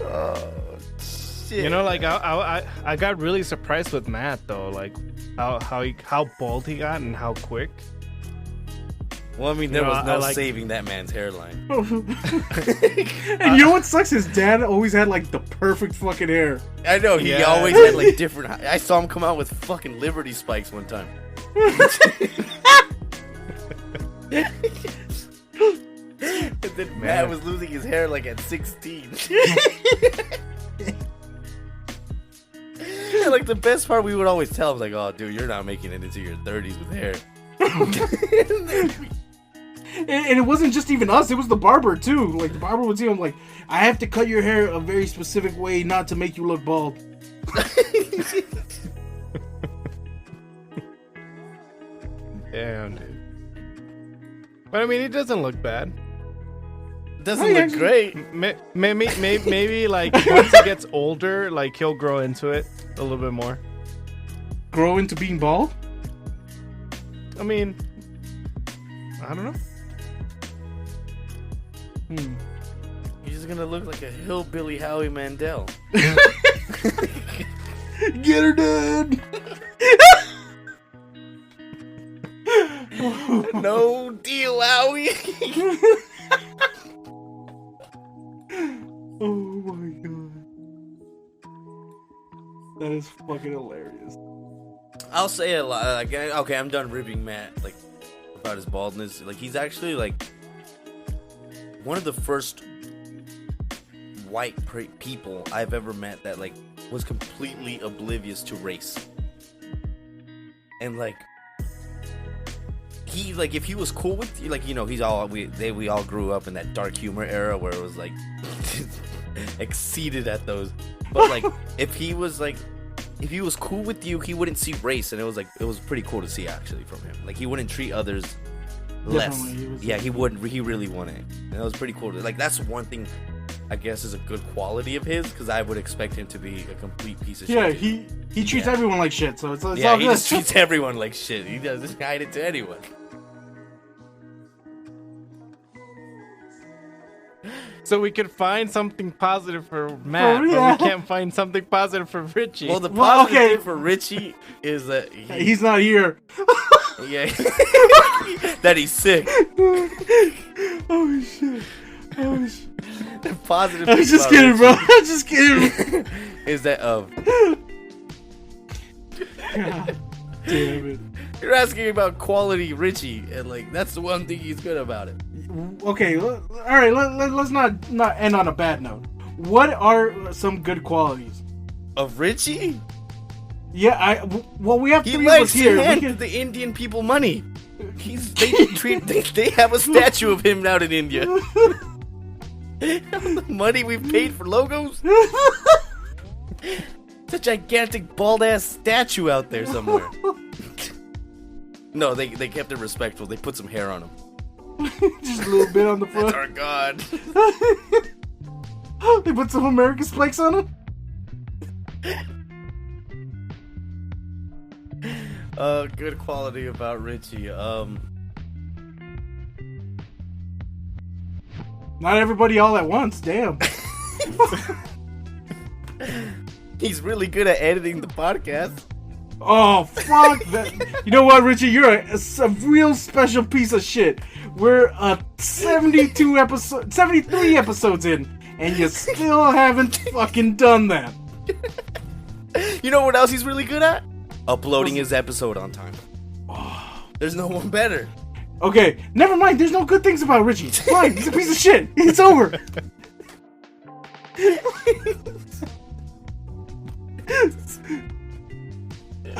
[SPEAKER 2] Oh, shit.
[SPEAKER 1] You know, like I got really surprised with Matt though, like how bald he got and how quick.
[SPEAKER 2] Well, I mean, there
[SPEAKER 1] You know,
[SPEAKER 2] was no
[SPEAKER 1] I like-
[SPEAKER 2] saving that man's hairline.
[SPEAKER 3] And you know what sucks? His dad always had like the perfect fucking hair.
[SPEAKER 2] I know, he
[SPEAKER 1] Yeah.
[SPEAKER 2] always had like different. I saw him come out with fucking Liberty spikes one time. And then Matt was losing his hair like at 16. Yeah, like the best part, we would always tell him like, "Oh, dude, you're not making it into your 30s with hair."
[SPEAKER 3] And it wasn't just even us, it was the barber too. Like the barber would see him like, I have to cut your hair a very specific way not to make you look bald.
[SPEAKER 1] Damn, dude. But I mean, it doesn't look bad.
[SPEAKER 2] Doesn't look great.
[SPEAKER 1] Maybe like once he gets older, like he'll grow into it a little bit more.
[SPEAKER 3] Grow into being bald?
[SPEAKER 1] I mean, I don't know.
[SPEAKER 2] He's just gonna look like a hillbilly Howie Mandel.
[SPEAKER 3] Get her done.
[SPEAKER 2] No deal, Howie.
[SPEAKER 3] Oh my god. That is fucking hilarious.
[SPEAKER 2] I'll say a lot. Like, okay, I'm done ribbing Matt like about his baldness. Like, he's actually like one of the first white people I've ever met that like was completely oblivious to race. And like, he like if he was cool with you, like, you know, we all grew up in that dark humor era where it was like exceeded at those. But like, if he was cool with you, he wouldn't see race, and it was pretty cool to see actually from him. Like, he wouldn't treat others less. He wouldn't. He really wouldn't, and it was pretty cool. Like, that's one thing I guess is a good quality of his, because I would expect him to be a complete piece of shit.
[SPEAKER 3] Yeah, he treats everyone like shit, so it's all
[SPEAKER 2] He
[SPEAKER 3] good.
[SPEAKER 2] just treats everyone like shit. He doesn't hide it to anyone.
[SPEAKER 1] So we could find something positive for Matt,
[SPEAKER 3] yeah.
[SPEAKER 1] but we can't find something positive for Richie.
[SPEAKER 2] Well, the
[SPEAKER 3] Well,
[SPEAKER 2] positive
[SPEAKER 3] okay.
[SPEAKER 2] thing for Richie is that
[SPEAKER 3] He's not here.
[SPEAKER 2] yeah, that he's sick.
[SPEAKER 3] Oh shit. Oh shit.
[SPEAKER 2] The positive
[SPEAKER 3] I'm
[SPEAKER 2] thing
[SPEAKER 3] just
[SPEAKER 2] about
[SPEAKER 3] kidding, bro.
[SPEAKER 2] Richie
[SPEAKER 3] I'm just kidding.
[SPEAKER 2] is that
[SPEAKER 3] God damn it.
[SPEAKER 2] you're asking about quality Richie, and like that's the one thing he's good about it.
[SPEAKER 3] Okay, all right. Let's not end on a bad note. What are some good qualities?
[SPEAKER 2] Of Richie?
[SPEAKER 3] Yeah, well, we have
[SPEAKER 2] He
[SPEAKER 3] three of us
[SPEAKER 2] likes
[SPEAKER 3] here.
[SPEAKER 2] to
[SPEAKER 3] We
[SPEAKER 2] hand
[SPEAKER 3] can-
[SPEAKER 2] the Indian people money. They have a statue of him out in India. The money we paid for logos? It's a gigantic bald-ass statue out there somewhere. No, they kept it respectful. They put some hair on him.
[SPEAKER 3] Just a little bit on the front.
[SPEAKER 2] That's our god.
[SPEAKER 3] They put some American spikes on him?
[SPEAKER 2] Good quality about Richie.
[SPEAKER 3] Not everybody all at once, damn.
[SPEAKER 2] He's really good at editing the podcast.
[SPEAKER 3] Oh, fuck that. You know what, Richie? You're a real special piece of shit. We're 73 episodes in, and you still haven't fucking done that.
[SPEAKER 2] You know what else he's really good at? Uploading his episode on time. Oh, there's no one better.
[SPEAKER 3] Okay, never mind. There's no good things about Richie. Fine, he's a piece of shit. It's over.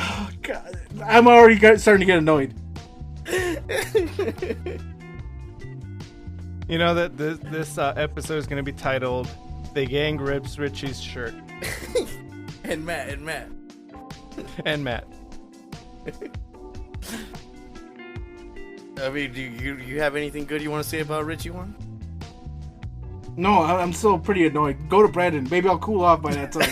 [SPEAKER 3] Oh, God. I'm already starting to get annoyed.
[SPEAKER 1] You know that this episode is going to be titled "The Gang Rips Richie's Shirt."
[SPEAKER 2] And Matt.
[SPEAKER 1] And Matt.
[SPEAKER 2] I mean, do you have anything good you want to say about Richie one?
[SPEAKER 3] No, I'm still pretty annoyed. Go to Brandon. Maybe I'll cool off by that time.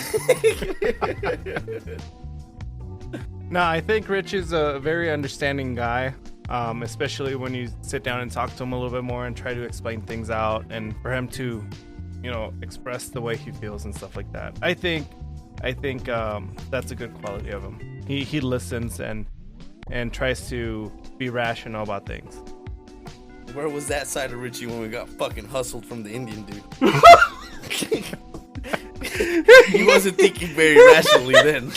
[SPEAKER 1] No, I think Rich is a very understanding guy, especially when you sit down and talk to him a little bit more and try to explain things out, and for him to, express the way he feels and stuff like that. I think that's a good quality of him. He listens and tries to be rational about things.
[SPEAKER 2] Where was that side of Richie when we got fucking hustled from the Indian dude? He wasn't thinking very rationally then.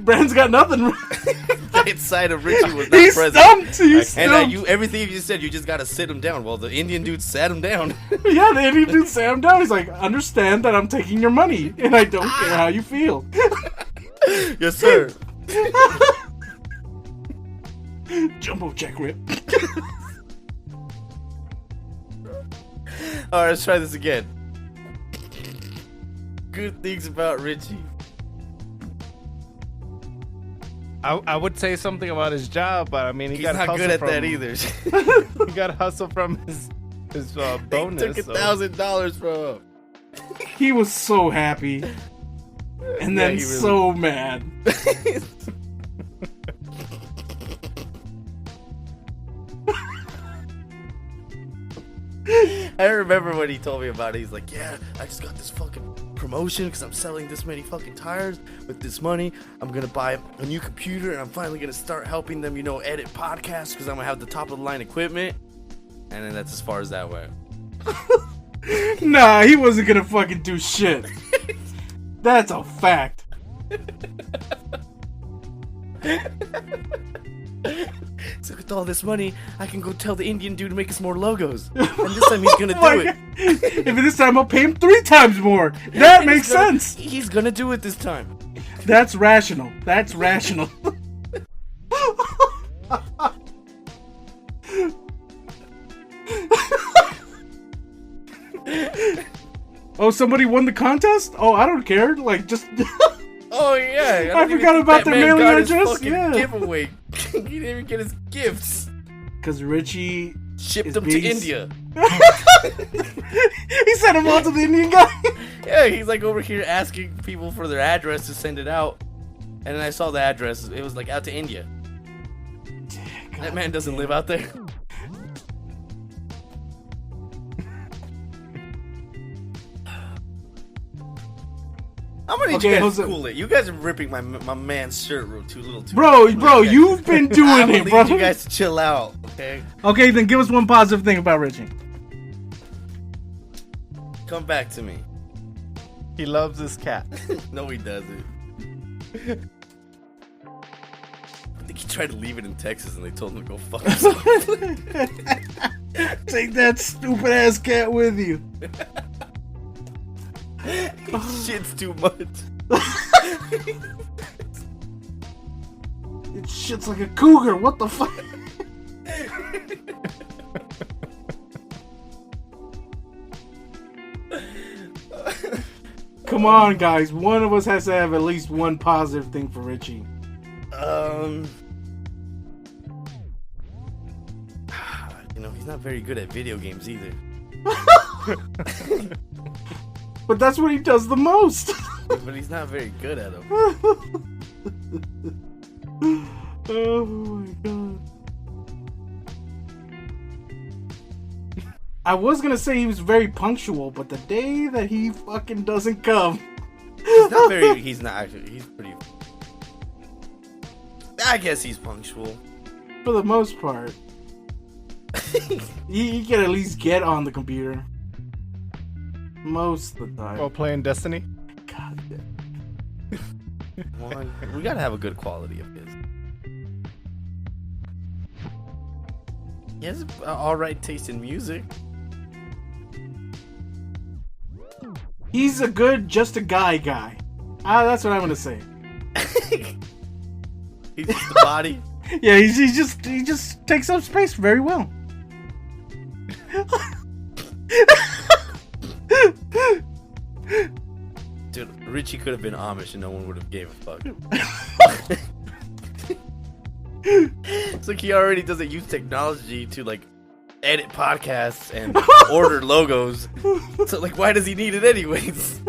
[SPEAKER 3] Brand's got nothing.
[SPEAKER 2] That side of Richie was not
[SPEAKER 3] He's
[SPEAKER 2] present.
[SPEAKER 3] Stumped.
[SPEAKER 2] And everything you said, you just gotta sit him down. Well, the Indian dude sat him down.
[SPEAKER 3] Yeah, the Indian dude sat him down. He's like, understand that I'm taking your money, and I don't care how you feel.
[SPEAKER 2] Yes, sir.
[SPEAKER 3] Jumbo check rip.
[SPEAKER 2] Alright, let's try this again. Good things about Richie.
[SPEAKER 1] I would say something about his job, but I mean,
[SPEAKER 2] he's not good at that either.
[SPEAKER 1] He got to hustle from his bonus.
[SPEAKER 2] They took $1,000 from him.
[SPEAKER 3] He was so happy, and then so mad.
[SPEAKER 2] I remember when he told me about it. He's like, yeah, I just got this fucking promotion because I'm selling this many fucking tires. With this money, I'm going to buy a new computer, and I'm finally going to start helping them, edit podcasts because I'm going to have the top of the line equipment. And then that's as far as that went.
[SPEAKER 3] Nah, he wasn't going to fucking do shit. That's a fact.
[SPEAKER 2] So with all this money, I can go tell the Indian dude to make us more logos. And this time he's gonna do it.
[SPEAKER 3] If this time I'll pay him 3 times more. That makes sense.
[SPEAKER 2] He's gonna do it this time.
[SPEAKER 3] That's rational. That's rational. Oh, somebody won the contest? Oh, I don't care. Like, just...
[SPEAKER 2] Oh, yeah.
[SPEAKER 3] I forgot about their mailing address. Yeah.
[SPEAKER 2] Giveaway. He didn't even get his gifts.
[SPEAKER 3] Because Richie...
[SPEAKER 2] shipped them to India.
[SPEAKER 3] He sent them all to the Indian guy.
[SPEAKER 2] Yeah, he's like over here asking people for their address to send it out. And then I saw the address. It was like out to India. God, that man doesn't live out there. I'm gonna need you guys to cool it. You guys are ripping my man's shirt too little too.
[SPEAKER 3] Bro, you've been doing it, bro.
[SPEAKER 2] I need you guys to chill out, okay?
[SPEAKER 3] Okay, then give us one positive thing about Richie.
[SPEAKER 2] Come back to me.
[SPEAKER 1] He loves his cat.
[SPEAKER 2] No, he doesn't. I think he tried to leave it in Texas and they told him to go fuck himself.
[SPEAKER 3] Take that stupid ass cat with you.
[SPEAKER 2] He shits too much.
[SPEAKER 3] It shits like a cougar. What the fuck? Come on, guys. One of us has to have at least one positive thing for Richie.
[SPEAKER 2] He's not very good at video games either.
[SPEAKER 3] But that's what he does the most.
[SPEAKER 2] But he's not very good at them.
[SPEAKER 3] Oh my god. I was gonna say he was very punctual, but the day that he fucking doesn't come.
[SPEAKER 2] He's pretty. I guess he's punctual.
[SPEAKER 3] For the most part. he can at least get on the computer. Most of the time.
[SPEAKER 1] While playing Destiny?
[SPEAKER 3] God
[SPEAKER 2] damn. We gotta have a good quality of his. He has an alright taste in music.
[SPEAKER 3] He's a good, just a guy. That's what I'm gonna say.
[SPEAKER 2] He's just the body.
[SPEAKER 3] Yeah, he just takes up space very well.
[SPEAKER 2] Dude, Richie could have been Amish and no one would have gave a fuck. It's like he already doesn't use technology to like edit podcasts and order logos. So like, why does he need it anyways?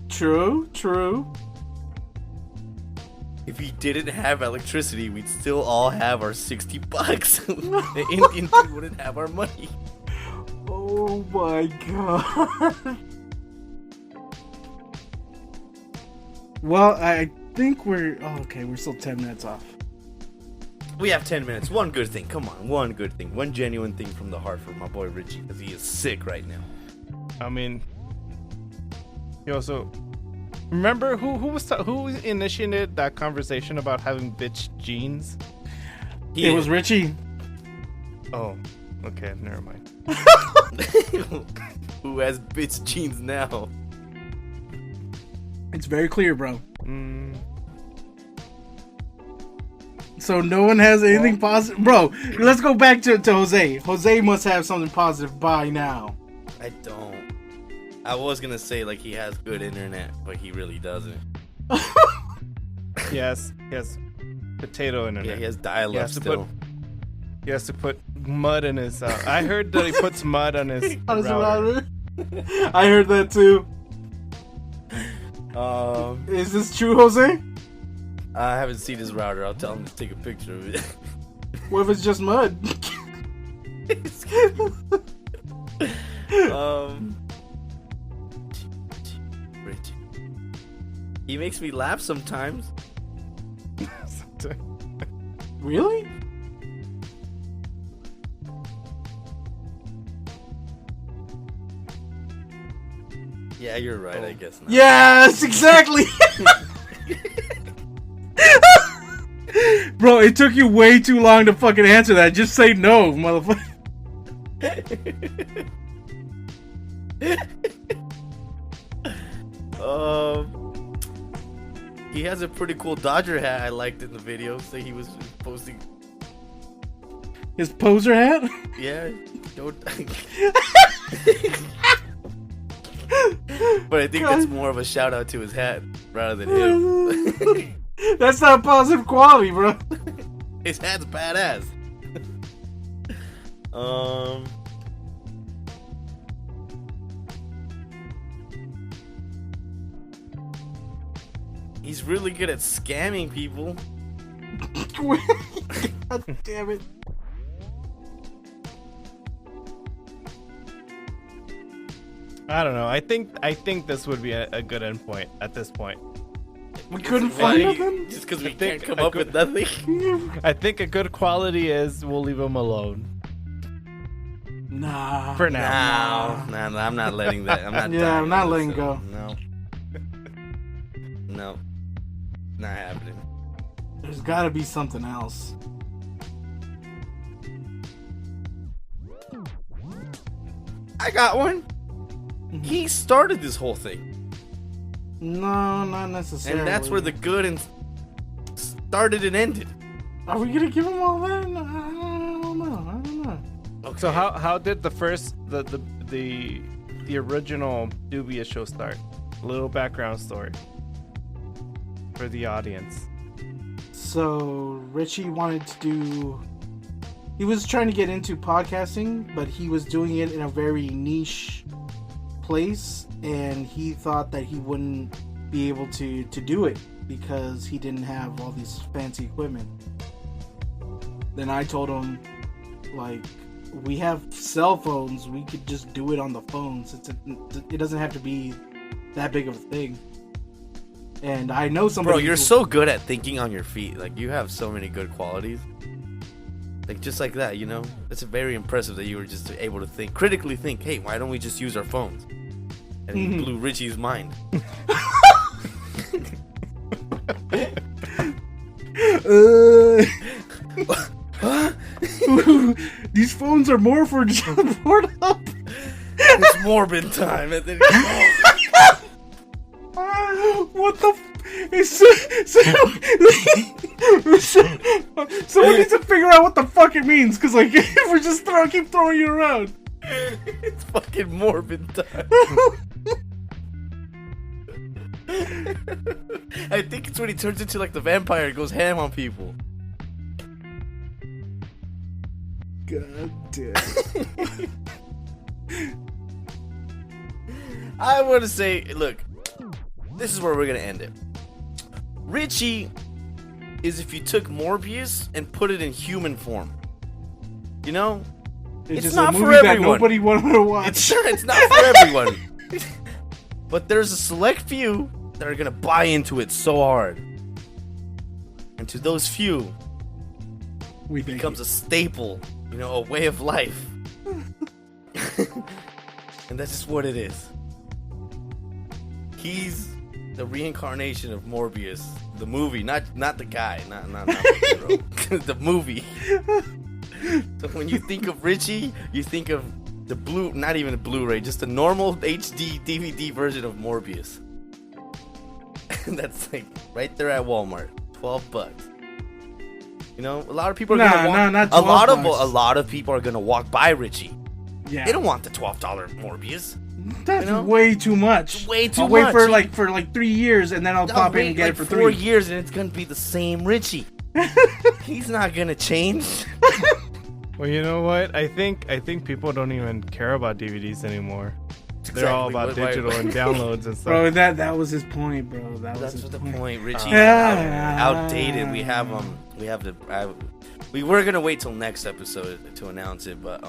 [SPEAKER 3] True.
[SPEAKER 2] If he didn't have electricity, we'd still all have our $60. The Indian dude wouldn't have our money.
[SPEAKER 3] Oh my god. Well, I think we're still 10 minutes off.
[SPEAKER 2] We have 10 minutes. One good thing. Come on. One good thing. One genuine thing from the heart for my boy Richie, because he is sick right now.
[SPEAKER 1] I mean, he also... Remember who initiated that conversation about having bitch jeans?
[SPEAKER 3] It was Richie.
[SPEAKER 1] Oh, okay, never mind.
[SPEAKER 2] Who has bitch jeans now?
[SPEAKER 3] It's very clear, bro. So no one has anything positive, bro. Let's go back to Jose. Jose must have something positive by now.
[SPEAKER 2] I don't. I was gonna say like he has good internet, but he really doesn't.
[SPEAKER 1] Yes, potato internet.
[SPEAKER 2] Yeah, he has dial-up still.
[SPEAKER 1] He has to put mud in his. I heard that he puts mud on his router.
[SPEAKER 3] I heard that too. Is this true, Jose?
[SPEAKER 2] I haven't seen his router. I'll tell him to take a picture of it.
[SPEAKER 3] What if it's just mud?
[SPEAKER 2] Richie. He makes me laugh sometimes.
[SPEAKER 3] Really?
[SPEAKER 2] Yeah, you're right. I guess not.
[SPEAKER 3] Yes, exactly. Bro, it took you way too long to fucking answer that. Just say no, motherfucker.
[SPEAKER 2] He has a pretty cool Dodger hat I liked in the video. So he was posting
[SPEAKER 3] his poser hat.
[SPEAKER 2] Yeah, don't. But I think that's more of a shout out to his hat rather than him.
[SPEAKER 3] That's not positive quality, bro.
[SPEAKER 2] His hat's badass. He's really good at scamming people.
[SPEAKER 3] God damn it.
[SPEAKER 1] I don't know. I think this would be a good endpoint at this point.
[SPEAKER 3] We couldn't find nothing?
[SPEAKER 2] Just because we can't come up with nothing?
[SPEAKER 1] I think a good quality is we'll leave him alone.
[SPEAKER 3] Nah.
[SPEAKER 1] For now.
[SPEAKER 2] Nah, I'm not letting that. I'm not.
[SPEAKER 3] Yeah, I'm not letting go.
[SPEAKER 2] No. Not happening.
[SPEAKER 3] There's gotta be something else.
[SPEAKER 2] I got one. He started this whole thing.
[SPEAKER 3] No, not necessarily.
[SPEAKER 2] And that's where the good and started and ended.
[SPEAKER 3] Are we gonna give him all that? No, I don't know.
[SPEAKER 2] Okay.
[SPEAKER 1] So how did the first the original Dubious show start? A little background story for the audience.
[SPEAKER 3] So Richie wanted to do. He was trying to get into podcasting, but he was doing it in a very niche place, and he thought that he wouldn't be able to do it because he didn't have all these fancy equipment. Then I told him, like, we have cell phones, we could just do it on the phones. It doesn't have to be that big of a thing. And I know somebody.
[SPEAKER 2] Bro, you're so good at thinking on your feet. Like, you have so many good qualities. Like, just like that, you know? It's very impressive that you were just able to think, critically think, hey, why don't we just use our phones? And he blew Richie's mind.
[SPEAKER 3] These phones are more for just board up.
[SPEAKER 2] It's Morbin time. And then
[SPEAKER 3] what the someone needs to figure out what the fuck it means, because like if we just keep throwing it around.
[SPEAKER 2] It's fucking Morbin time. I think it's when he turns into like the vampire and goes ham on people.
[SPEAKER 3] God damn.
[SPEAKER 2] I want to say, look, this is where we're gonna end it. Richie is if you took Morbius and put it in human form. You know, it's
[SPEAKER 3] just
[SPEAKER 2] not
[SPEAKER 3] a movie
[SPEAKER 2] for
[SPEAKER 3] that
[SPEAKER 2] everyone.
[SPEAKER 3] nobody wanted to watch.
[SPEAKER 2] It's not for everyone. But there's a select few that are gonna buy into it so hard, and to those few,
[SPEAKER 3] We
[SPEAKER 2] it becomes a staple. You know, a way of life. And that's just what it is. He's the reincarnation of Morbius, the movie, not the guy, not the hero. The movie. So when you think of Richie, you think of the not even a Blu-ray, just a normal HD DVD version of Morbius. And that's like right there at Walmart, $12. You know, a lot of people are gonna walk.
[SPEAKER 3] not
[SPEAKER 2] a lot
[SPEAKER 3] $12.
[SPEAKER 2] of people are gonna walk by Richie.
[SPEAKER 3] Yeah,
[SPEAKER 2] They don't want the $12 Morbius.
[SPEAKER 3] that's
[SPEAKER 2] you know?
[SPEAKER 3] way too much.
[SPEAKER 2] It's way too
[SPEAKER 3] I'll
[SPEAKER 2] much.
[SPEAKER 3] wait for 3 years, and then I'll pop in and get
[SPEAKER 2] like
[SPEAKER 3] it for
[SPEAKER 2] 4
[SPEAKER 3] 3
[SPEAKER 2] years, and it's gonna be the same Richie. He's not gonna change.
[SPEAKER 1] Well, you know what? I think people don't even care about DVDs anymore. They're all about digital and downloads and stuff.
[SPEAKER 3] Bro, that was his point, bro.
[SPEAKER 2] That's the point. Richie's
[SPEAKER 3] Ah.
[SPEAKER 2] outdated. We were gonna wait till next episode to announce it, but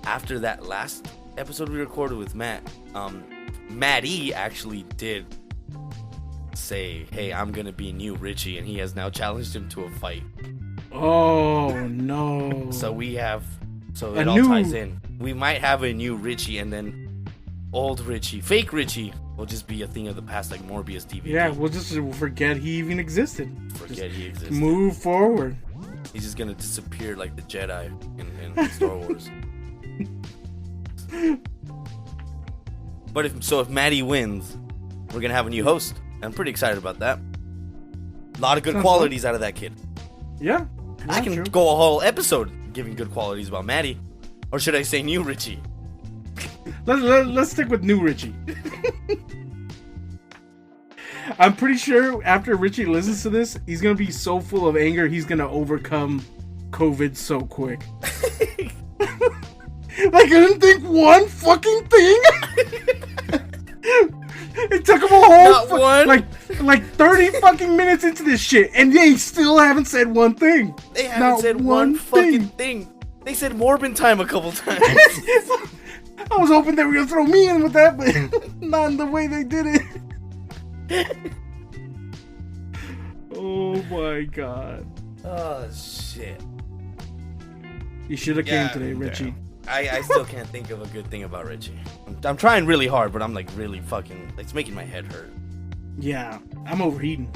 [SPEAKER 2] after that last episode we recorded with Matt, Matty actually did say, "Hey, I'm gonna be new Richie," and he has now challenged him to a fight.
[SPEAKER 3] Oh no!
[SPEAKER 2] So it all
[SPEAKER 3] new-
[SPEAKER 2] ties in. We might have a new Richie, and then old Richie, fake Richie, will just be a thing of the past, like Morbius DVD.
[SPEAKER 3] Yeah, we'll just forget he even existed.
[SPEAKER 2] Forget he existed.
[SPEAKER 3] Move forward.
[SPEAKER 2] He's just gonna disappear like the Jedi in Star Wars. But if Maddie wins, we're gonna have a new host. I'm pretty excited about that. A lot of good qualities out of that kid.
[SPEAKER 3] Yeah,
[SPEAKER 2] I can go a whole episode giving good qualities about Maddie, or should I say new Richie?
[SPEAKER 3] Let's stick with new Richie. I'm pretty sure after Richie listens to this, he's gonna be so full of anger, he's gonna overcome COVID so quick. Like, I didn't think one fucking thing. It took him a whole like 30 fucking minutes into this shit, and they still haven't said one thing.
[SPEAKER 2] They haven't said one fucking thing. They said Morbin time a couple times.
[SPEAKER 3] I was hoping they were gonna throw me in with that, but not in the way they did it. Oh my god.
[SPEAKER 2] Oh shit.
[SPEAKER 3] You should have came today, Richie.
[SPEAKER 2] I still can't think of a good thing about Richie. I'm trying really hard, but I'm like really fucking, it's making my head hurt.
[SPEAKER 3] Yeah, I'm overheating.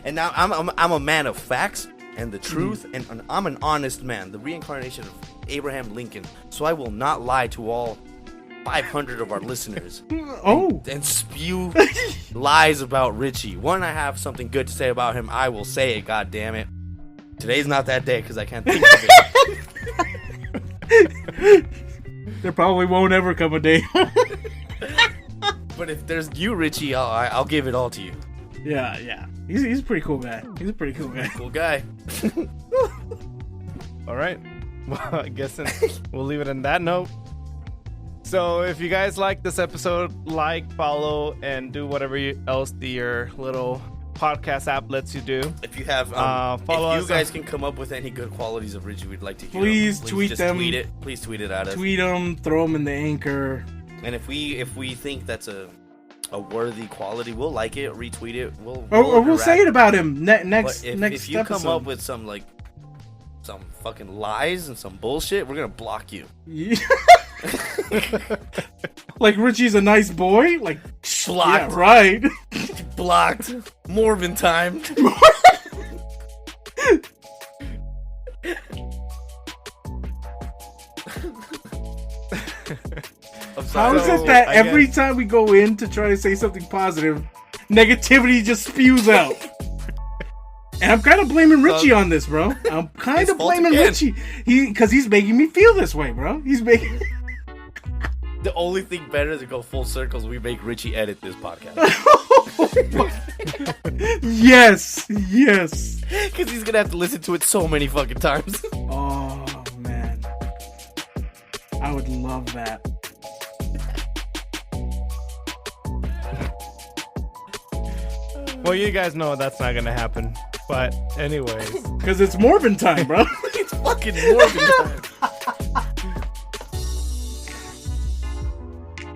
[SPEAKER 2] And now I'm a man of facts and the truth, and I'm an honest man, the reincarnation of Abraham Lincoln. So I will not lie to all 500 of our listeners
[SPEAKER 3] Oh.
[SPEAKER 2] and spew lies about Richie. When I have something good to say about him, I will say it, god damn it. Today's not that day because I can't think of it.
[SPEAKER 3] There probably won't ever come a day.
[SPEAKER 2] But if there's you, Richie, I'll give it all to you.
[SPEAKER 3] Yeah. He's a pretty cool guy. He's a pretty cool guy.
[SPEAKER 2] Cool guy.
[SPEAKER 1] All right. Well, I guess we'll leave it on that note. So if you guys like this episode, like, follow, and do whatever else your little podcast app lets you do.
[SPEAKER 2] If you have,
[SPEAKER 1] follow
[SPEAKER 2] if
[SPEAKER 1] us
[SPEAKER 2] you guys can come up with any good qualities of Richie, we'd like to hear
[SPEAKER 3] Please
[SPEAKER 2] them.
[SPEAKER 3] tweet
[SPEAKER 2] just
[SPEAKER 3] them.
[SPEAKER 2] Tweet it. Please tweet it at us.
[SPEAKER 3] Tweet them, throw them in the anchor.
[SPEAKER 2] And if we think that's a worthy quality, we'll like it, retweet it.
[SPEAKER 3] We'll say it about him next
[SPEAKER 2] if you
[SPEAKER 3] episode.
[SPEAKER 2] come up with some fucking lies and some bullshit, we're gonna block you.
[SPEAKER 3] Like Richie's a nice boy. Like
[SPEAKER 2] Blocked.
[SPEAKER 3] Yeah, right.
[SPEAKER 2] Blocked. Morbin time.
[SPEAKER 3] How is it that every time we go in to try to say something positive, negativity just spews out? And I'm kind of blaming Richie on this, bro. I'm kind of blaming Richie. Because he's making me feel this way, bro. He's making...
[SPEAKER 2] The only thing better to go full circles, we make Richie edit this podcast.
[SPEAKER 3] Yes.
[SPEAKER 2] Because he's going to have to listen to it so many fucking times.
[SPEAKER 3] Oh, man. I would love that.
[SPEAKER 1] Well, you guys know that's not gonna happen. But anyways,
[SPEAKER 3] because it's Morbin time, bro.
[SPEAKER 2] It's fucking Morbin time.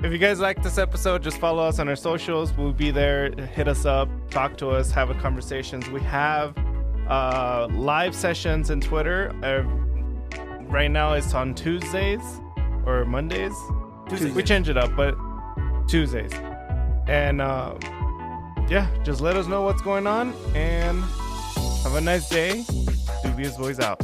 [SPEAKER 1] If you guys like this episode, just follow us on our socials. We'll be there. Hit us up, talk to us, have a conversations. We have live sessions in Twitter. Right now it's on Tuesdays or Mondays.
[SPEAKER 2] Tuesdays.
[SPEAKER 1] We change it up, but Tuesdays. And yeah, just let us know what's going on and have a nice day. Dubious Boys out.